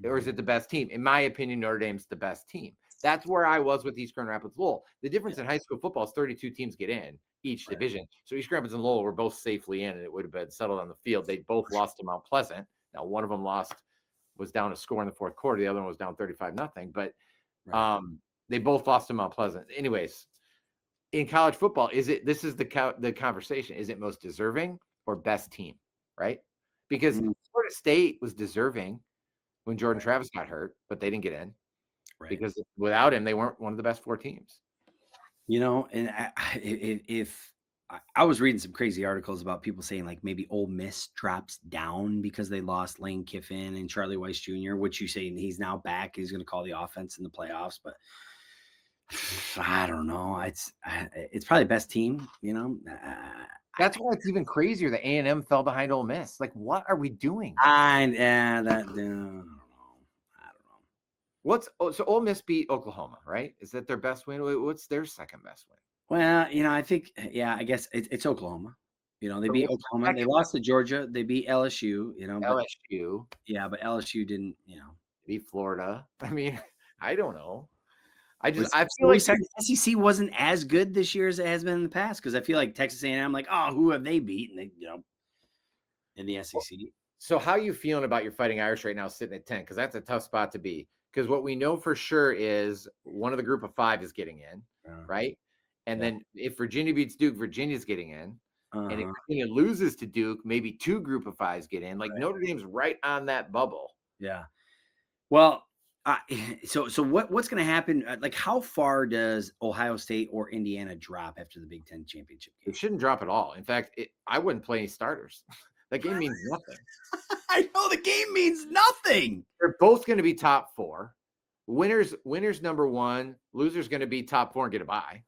Or is it the best team? In my opinion, Notre Dame's the best team. That's where I was with East Grand Rapids Lowell. The difference in high school football is 32 teams get in each division. So East Grand Rapids and Lowell were both safely in, and it would have been settled on the field. They both lost to Mount Pleasant. Now, one of them was down a score in the fourth quarter. The other one was down 35-0. But they both lost to Mount Pleasant. Anyways, in college football, this is the conversation. Is it most deserving or best team, right? Because Florida State was deserving when Jordan Travis got hurt, but they didn't get in because without him, they weren't one of the best 4 teams. And if I was reading some crazy articles about people saying like maybe Ole Miss drops down because they lost Lane Kiffin and Charlie Weiss Jr., which you say he's now back. He's going to call the offense in the playoffs, but I don't know. It's probably best team, That's why it's even crazier that A&M fell behind Ole Miss. Like, what are we doing? I don't know. So Ole Miss beat Oklahoma, right? Is that their best win? What's their second best win? Well, I think, I guess it's Oklahoma. They beat Oklahoma. They lost to Georgia. They beat LSU. LSU. But LSU didn't. Beat Florida. I mean, I don't know. I feel like SEC wasn't as good this year as it has been in the past because I feel like Texas A&M, like, oh, who have they beaten? They, in the SEC. So how are you feeling about your Fighting Irish right now, sitting at 10? Because that's a tough spot to be. Because what we know for sure is one of the group of 5 is getting in, right? And then if Virginia beats Duke, Virginia's getting in. And if Virginia loses to Duke, maybe 2 group of 5s get in. Like Notre Dame's right on that bubble. Yeah. Well, so what's going to happen? Like, how far does Ohio State or Indiana drop after the Big Ten championship game? It shouldn't drop at all. In fact, I wouldn't play any starters. That game means nothing. I know the game means nothing. They're both going to be top 4. Winners number 1. Losers going to be top 4 and get a bye.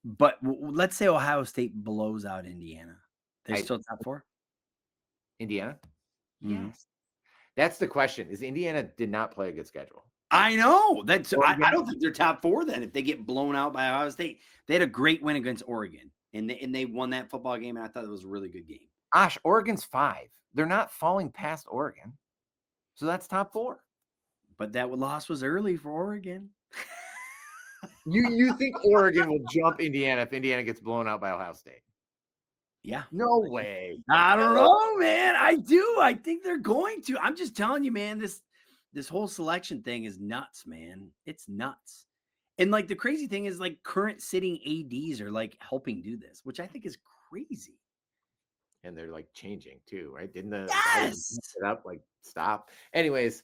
But let's say Ohio State blows out Indiana. They're still top 4? Indiana? Yes. That's the question. Is Indiana did not play a good schedule. I know. I don't think they're top 4 then if they get blown out by Ohio State. They had a great win against Oregon, and they won that football game, and I thought it was a really good game. Gosh, Oregon's 5. They're not falling past Oregon. So that's top 4. But that loss was early for Oregon. You think Oregon will jump Indiana if Indiana gets blown out by Ohio State? Yeah. No way. I don't know, man. I do. I think they're going to. I'm just telling you, man, this whole selection thing is nuts, man. It's nuts. And like the crazy thing is like current sitting ADs are like helping do this, which I think is crazy. And they're like changing too, right? Didn't the it up like stop? Anyways,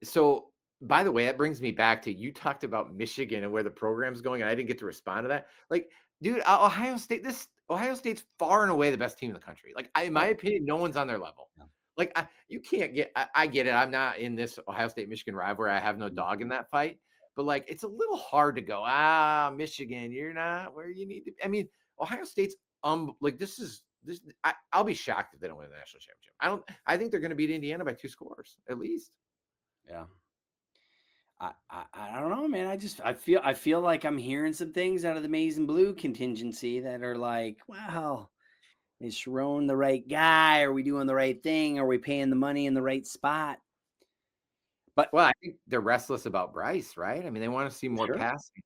so by the way, that brings me back to you talked about Michigan and where the program's going, and I didn't get to respond to that. Like, dude, Ohio State's far and away the best team in the country. Like, in my opinion, no one's on their level. Yeah. Like, you can't get. I get it. I'm not in this Ohio State-Michigan rivalry. I have no dog in that fight. But like, it's a little hard to go. Michigan, you're not where you need to. I mean, Ohio State's like this. I'll be shocked if they don't win the national championship. I think they're going to beat Indiana by 2 scores at least. Yeah. I don't know, man. I feel like I'm hearing some things out of the Maize and Blue contingency that are like, wow, is Sharon the right guy? Are we doing the right thing? Are we paying the money in the right spot? But I think they're restless about Bryce, right? I mean, they want to see more passing.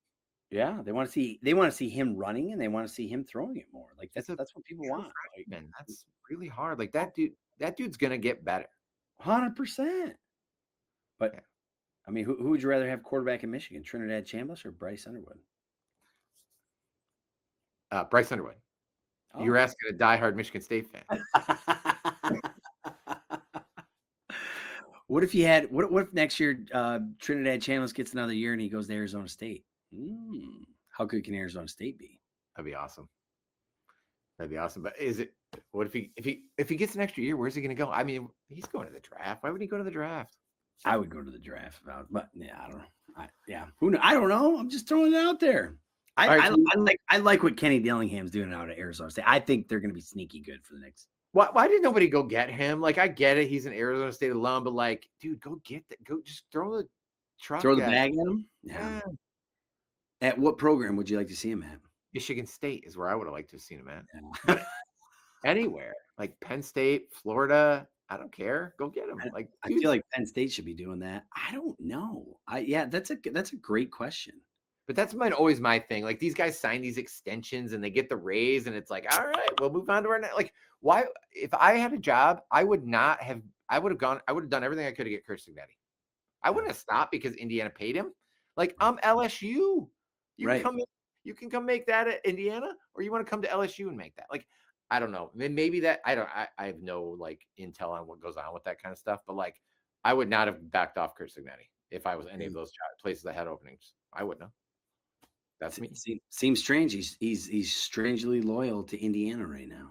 Yeah, they want to see him running, and they want to see him throwing it more. Like that's what people want. Like, that's really hard. Like that dude's gonna get better. 100%. But yeah. I mean, who would you rather have quarterback in Michigan, Trinidad Chambliss or Bryce Underwood? Bryce Underwood. Oh. You're asking a diehard Michigan State fan. What if next year Trinidad Chambliss gets another year and he goes to Arizona State? How good can Arizona State be? That'd be awesome. But is it What if he gets an extra year? Where's he going to go? I mean, he's going to the draft. Why would he go to the draft? I would go to the draft, but yeah, I don't know. Who knows? I don't know. I'm just throwing it out there. I like what Kenny Dillingham's doing out of Arizona State. I think they're going to be sneaky good for the next. Why did nobody go get him? Like, I get it. He's an Arizona State alum, but like, dude, go get that. Go just throw the truck. Throw the bag at him. Yeah. At what program would you like to see him at? Michigan State is where I would have liked to have seen him at. Yeah. Anywhere, like Penn State, Florida. I don't care. Go get him. Like, I feel like Penn State should be doing that. I don't know. That's a great question. But that's always my thing. Like, these guys sign these extensions and they get the raise, and it's like, all right, we'll move on to our next. Like, why? If I had a job, I would done everything I could to get Chris Signetti. I wouldn't have stopped because Indiana paid him. Like, I'm LSU. You can come make that at Indiana, or you want to come to LSU and make that. Like, I don't know. Maybe that I have no like intel on what goes on with that kind of stuff. But like, I would not have backed off Chris Signetti if I was any of those places that had openings. I wouldn't have. That's me. Seems strange. He's strangely loyal to Indiana right now.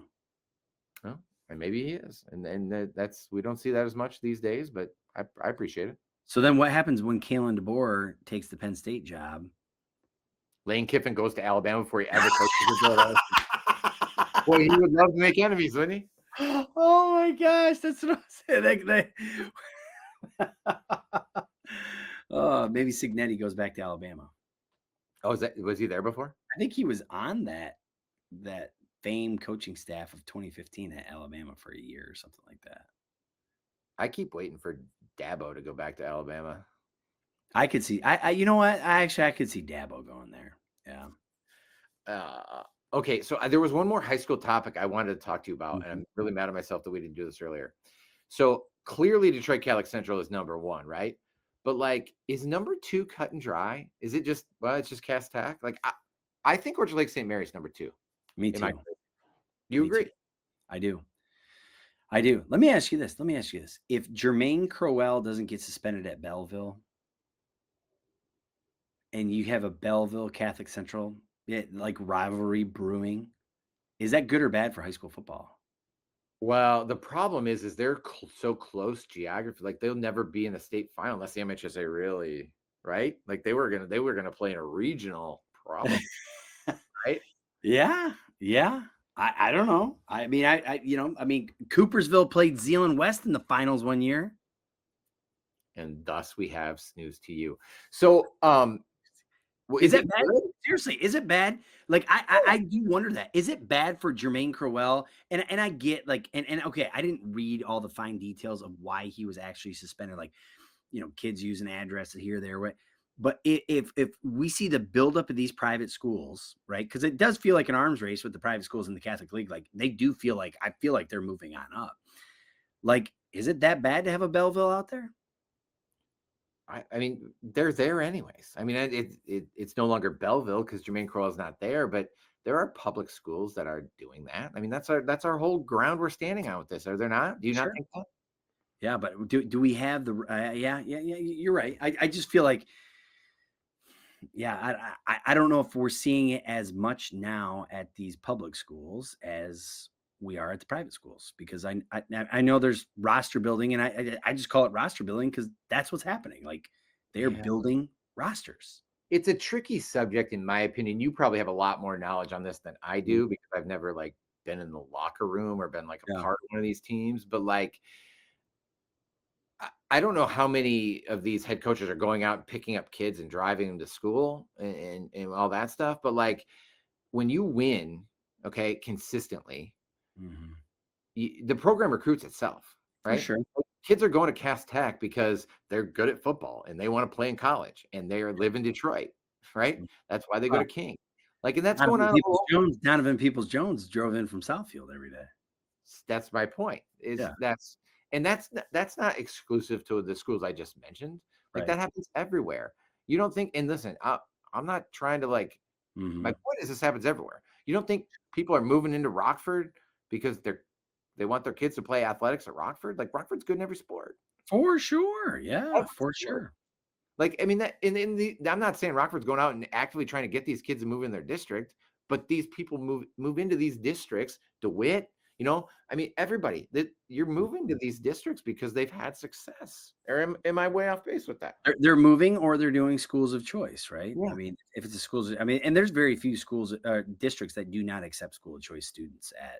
Oh, and maybe he is, and that's we don't see that as much these days. But I appreciate it. So then, what happens when Kalen DeBoer takes the Penn State job? Lane Kiffin goes to Alabama before he ever coaches the Philadelphia. Boy, he would love to make enemies, wouldn't he? Oh my gosh, that's what I'm saying. Maybe Signetti goes back to Alabama. Oh, was he there before? I think he was on that famed coaching staff of 2015 at Alabama for a year or something like that. I keep waiting for Dabo to go back to Alabama. I could see. You know what? I could see Dabo going there. Yeah. Okay, so there was one more high school topic I wanted to talk to you about, and I'm really mad at myself that we didn't do this earlier. So clearly, Detroit Catholic Central is number one, right? But like, is number two cut and dry? Is it just it's just Cass Tech? Like, I think Orchard Lake St. Mary's number two. Me too. You agree? Too. I do. Let me ask you this. If Jermaine Crowell doesn't get suspended at Belleville, and you have a Belleville Catholic Central, like rivalry brewing, is that good or bad for high school football? Well, the problem is they're so close geography. Like, they'll never be in a state final unless the MHSA really, right? Like, they were gonna play in a regional problem, right? Yeah. I don't know. I mean, Coopersville played Zeeland West in the finals one year, and thus we have snooze to you. So, is that bad? Seriously, is it bad? Like, I do wonder that. Is it bad for Jermaine Crowell? And I get like, and okay, I didn't read all the fine details of why he was actually suspended. Like, kids use an address here, there, what. But if we see the buildup of these private schools, right? Because it does feel like an arms race with the private schools in the Catholic League. Like, they do feel like, I feel like they're moving on up. Like, is it that bad to have a Belleville out there? I mean, they're there anyways. I mean, it's no longer Belleville because Jermaine Crowell is not there, but there are public schools that are doing that. I mean, that's our whole ground we're standing on with this. Are there not? Do you not think that? Yeah, but do we have the? Yeah. You're right. I just feel like, I don't know if we're seeing it as much now at these public schools as we are at the private schools, because I know there's roster building, and I just call it roster building because that's what's happening. Like, they're building rosters. It's a tricky subject, in my opinion. You probably have a lot more knowledge on this than I do, because I've never like been in the locker room or been like a part of one of these teams. But like, I don't know how many of these head coaches are going out and picking up kids and driving them to school and all that stuff. But like, when you win, okay, consistently, the program recruits itself, right? Sure. Kids are going to Cass Tech because they're good at football and they want to play in college and they live in Detroit, right? That's why they go to King. Like, and that's going on. Donovan Peoples-Jones drove in from Southfield every day. That's my point. That's not exclusive to the schools I just mentioned. Like, that happens everywhere. You don't think? And listen, I'm not trying to like. My point is, this happens everywhere. You don't think people are moving into Rockford because they want their kids to play athletics at Rockford? Like, Rockford's good in every sport. For sure. Yeah, for sure. Like, I mean, that I'm not saying Rockford's going out and actively trying to get these kids to move in their district, but these people move into these districts. DeWitt, I mean, everybody that you're moving to these districts because they've had success. Or am I way off base with that? They're moving or they're doing schools of choice, right? Yeah. I mean, if it's a schools, I mean, and there's very few schools, districts that do not accept school of choice students at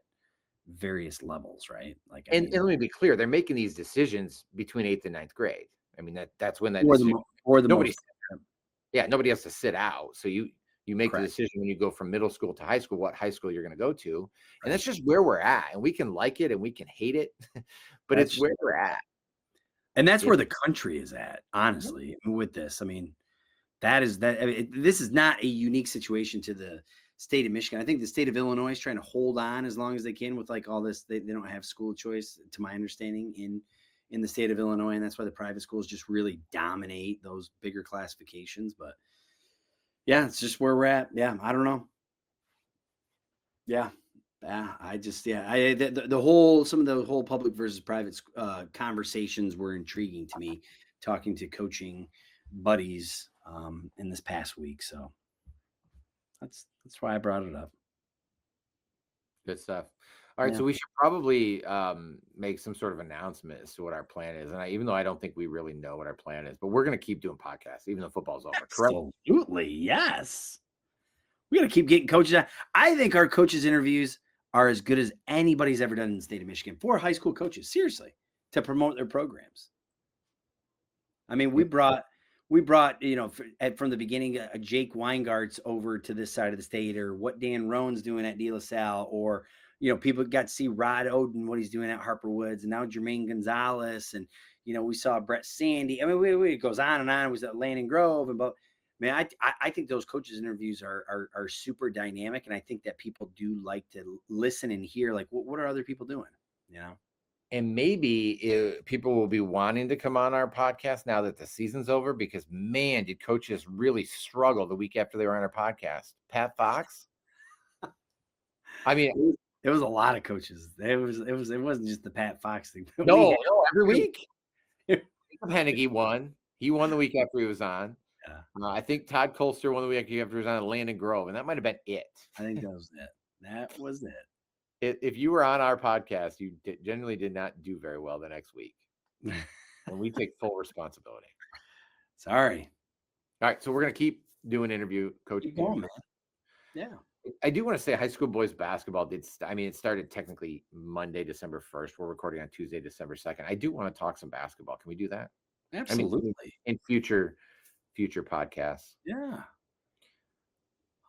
various levels, right? Like, I And mean, let me be clear, they're making these decisions between 8th and ninth grade. I mean, that's when that for decision. the Nobody, most, nobody has to sit out. So you make the correct. decision when you go from middle school to high school, what high school you're going to go to, and that's Right. just where we're at. And we can like it and we can hate it, but That's it's where we're at. And that's where the country is at, honestly, with this. I mean, I mean, this is not a unique situation to the state of Michigan. I think the state of Illinois is trying to hold on as long as they can with like all this. They don't have school choice, to my understanding, in the state of Illinois, and that's why the private schools just really dominate those bigger classifications. But yeah, it's just where we're at. Yeah, I don't know. Yeah. I just, the whole, some of the whole public versus private conversations were intriguing to me, talking to coaching buddies in this past week. So that's why I brought it up. Good stuff. All right, Yeah. so we should probably make some sort of announcement as to what our plan is. And even though I don't think we really know what our plan is, but we're going to keep doing podcasts, even though football's over. Correct? Absolutely, yes. We got to keep getting coaches out. I think our coaches' interviews are as good as anybody's ever done in the state of Michigan for high school coaches, seriously, to promote their programs. I mean, we brought from the beginning, Jake Weingart's over to this side of the state, or what Dan Roan's doing at De La Salle, or people got to see Rod Oden, what he's doing at Harper Woods, and now Jermaine Gonzales, and we saw Brett Sandy. I mean, it goes on and on. It was at Landon Grove, and man, I think those coaches' interviews are super dynamic, and I think that people do like to listen and hear, like, what are other people doing, And maybe people will be wanting to come on our podcast now that the season's over, because man, did coaches really struggle the week after they were on our podcast. Pat Fox. I mean, it was a lot of coaches. It wasn't just the Pat Fox thing. No, every week. Hennigy won. He won the week after he was on. Yeah. I think Todd Colster won the week after he was on Landon Grove, and that might have been it. I think that was it. That was it. If you were on our podcast, you generally did not do very well the next week. And we take full responsibility. Sorry. All right, so we're going to keep doing interview coaching. Keep going, man. Yeah. I do want to say high school boys basketball it started technically Monday, December 1st. We're recording on Tuesday, December 2nd. I do want to talk some basketball. Can we do that? Absolutely. In future podcasts. Yeah.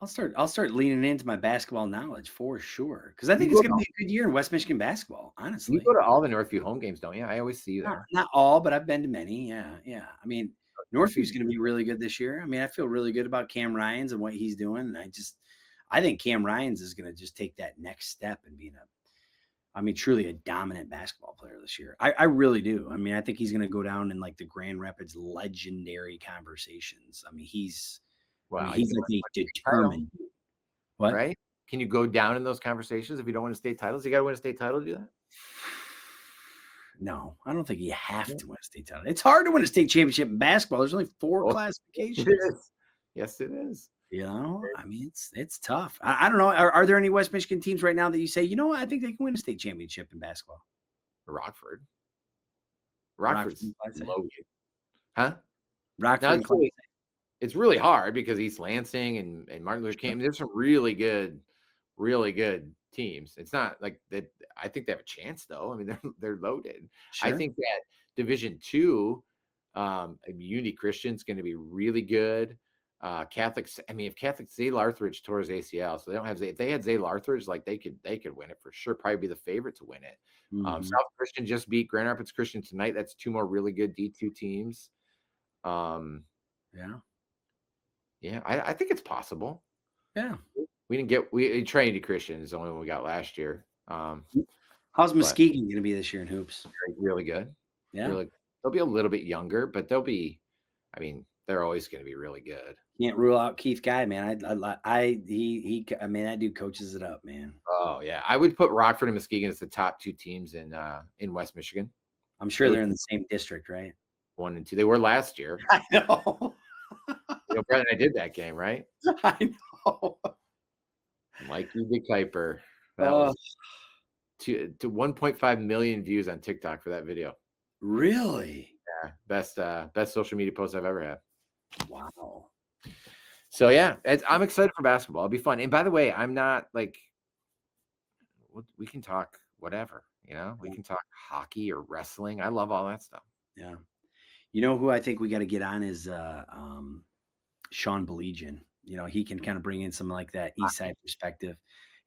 I'll start leaning into my basketball knowledge for sure, because I think it's going to be a good year in West Michigan basketball, honestly. You go to all the Northview home games, don't you? I always see you there. Not all, but I've been to many. Yeah. I mean, Northview's going to be really good this year. I mean, I feel really good about Cam Ryans and what he's doing. And I think Cam Ryans is going to just take that next step and being truly a dominant basketball player this year. I really do. I mean, I think he's going to go down in like the Grand Rapids legendary conversations. I mean, he's like determined. What? Right? Can you go down in those conversations if you don't win a state title? You got to win a state title to do that? No, I don't think you have to win a state title. It's hard to win a state championship in basketball. There's only 4 classifications. It is. Yes, it is. I mean, it's tough. I don't know. Are there any West Michigan teams right now that you say, I think they can win a state championship in basketball? Rockford's loaded. Huh? Rockford. It's really hard because East Lansing and Martin Luther King, there's some really good teams. It's not like that. I think they have a chance though. I mean, they're loaded. Sure. I think that Division II, Uni Christian's going to be really good. Catholics. I mean, if Zay Larthridge tore his ACL, so they don't have Zay. If they had Zay Larthridge, like they could win it for sure. Probably be the favorite to win it. Mm-hmm. South Christian just beat Grand Rapids Christian tonight. That's 2 more really good D2 teams. Yeah, I think it's possible. Yeah, we didn't get Trinity Christian is the only one we got last year. How's Muskegon going to be this year in hoops? Really good. Yeah, they'll be a little bit younger, but they'll be. I mean, they're always going to be really good. Can't rule out Keith Guy, man. I mean, that dude coaches it up, man. Oh yeah, I would put Rockford and Muskegon as the top 2 teams in West Michigan. I'm sure they're in the same district, right? 1 and 2. They were last year. I know. Brett and I did that game, right? I know. Mikey the Kuiper. to 1.5 million views on TikTok for that video. Really? Yeah, best social media post I've ever had. Wow. So yeah, I'm excited for basketball. It'll be fun. And by the way, I'm not like, we can talk whatever, we can talk hockey or wrestling. I love all that stuff. Yeah. You know who I think we got to get on is Sean Belegian. He can kind of bring in some like that East Side perspective.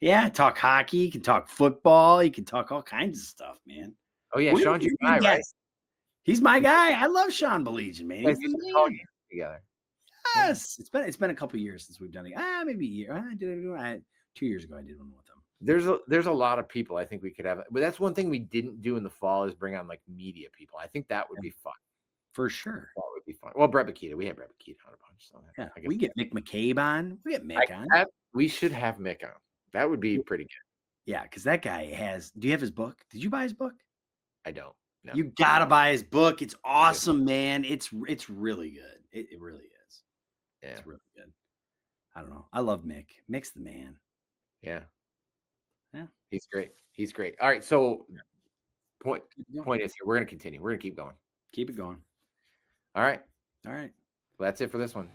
Yeah, talk hockey. He can talk football. He can talk all kinds of stuff, man. Oh yeah, Sean's your guy, right? He's my guy. I love Sean Belegian, man. He's the man. Together. Yes, it's been a couple of years since we've done it. Maybe a year. 2 years ago I did one with them. There's a lot of people I think we could have, but that's one thing we didn't do in the fall is bring on like media people. I think that would be fun. For sure. That would be fun. Well, Brett McKeita, we had Brett McKeita on a bunch. So yeah, we get Mick McCabe on. We get Mick on. We should have Mick on. That would be pretty good. Yeah, because that guy do you have his book? Did you buy his book? I don't. No. You gotta buy his book. It's awesome, man. It's really good. It really is. Yeah. It's really good. I don't know. I love Mick. Mick's the man. Yeah. Yeah. He's great. He's great. All right. So point is here. We're gonna continue. We're gonna keep going. Keep it going. All right. All right. Well, that's it for this one.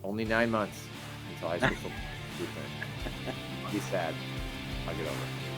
Only 9 months until high school football. Be sad. I'll get over it.